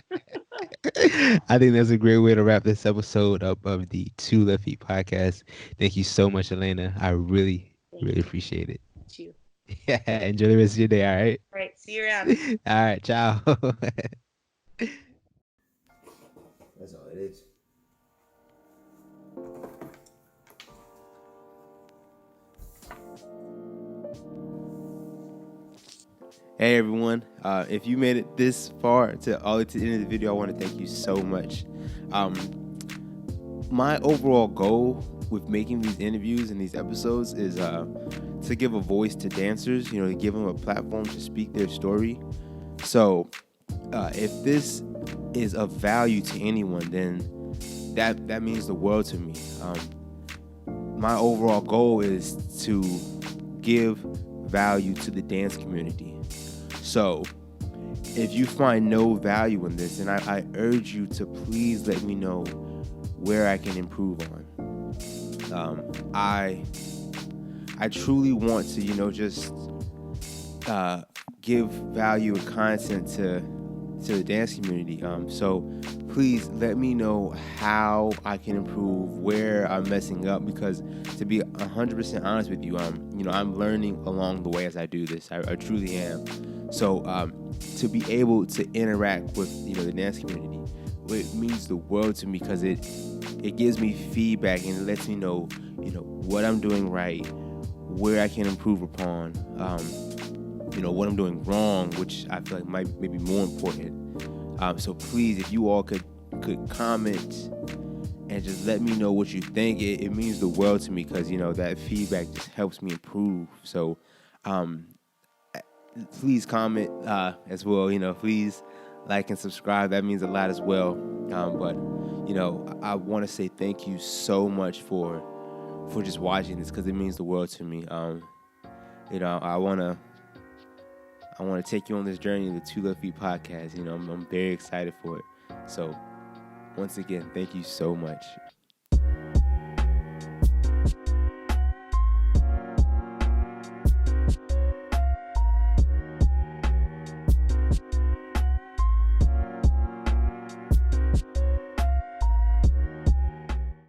I think that's a great way to wrap this episode up of the Two Left Feet podcast. Thank you so much, Elena. I really, Thank really appreciate it. you. Yeah, enjoy the rest of your day. All right. All right. See you around. All right. Ciao. That's all it is. Hey everyone, if you made it this far all to the end of the video, I want to thank you so much. My overall goal with making these interviews and these episodes is to give a voice to dancers, to give them a platform to speak their story. So if this is of value to anyone, then that means the world to me. My overall goal is to give value to the dance community. So, if you find no value in this, then I urge you to please let me know where I can improve on. I truly want to, just give value and content to the dance community. So please let me know how I can improve, where I'm messing up, because to be 100% honest with you, I'm learning along the way as I do this. I truly am. So to be able to interact with the dance community, it means the world to me because it gives me feedback and it lets me know what I'm doing right, where I can improve upon, what I'm doing wrong, which I feel like might maybe more important. So please, if you all could comment and just let me know what you think, it means the world to me because that feedback just helps me improve. So please comment as well. Please like and subscribe. That means a lot as well. But I want to say thank you so much for just watching this because it means the world to me. I want to take you on this journey of the Two Left Feet podcast. I'm very excited for it. So once again, thank you so much.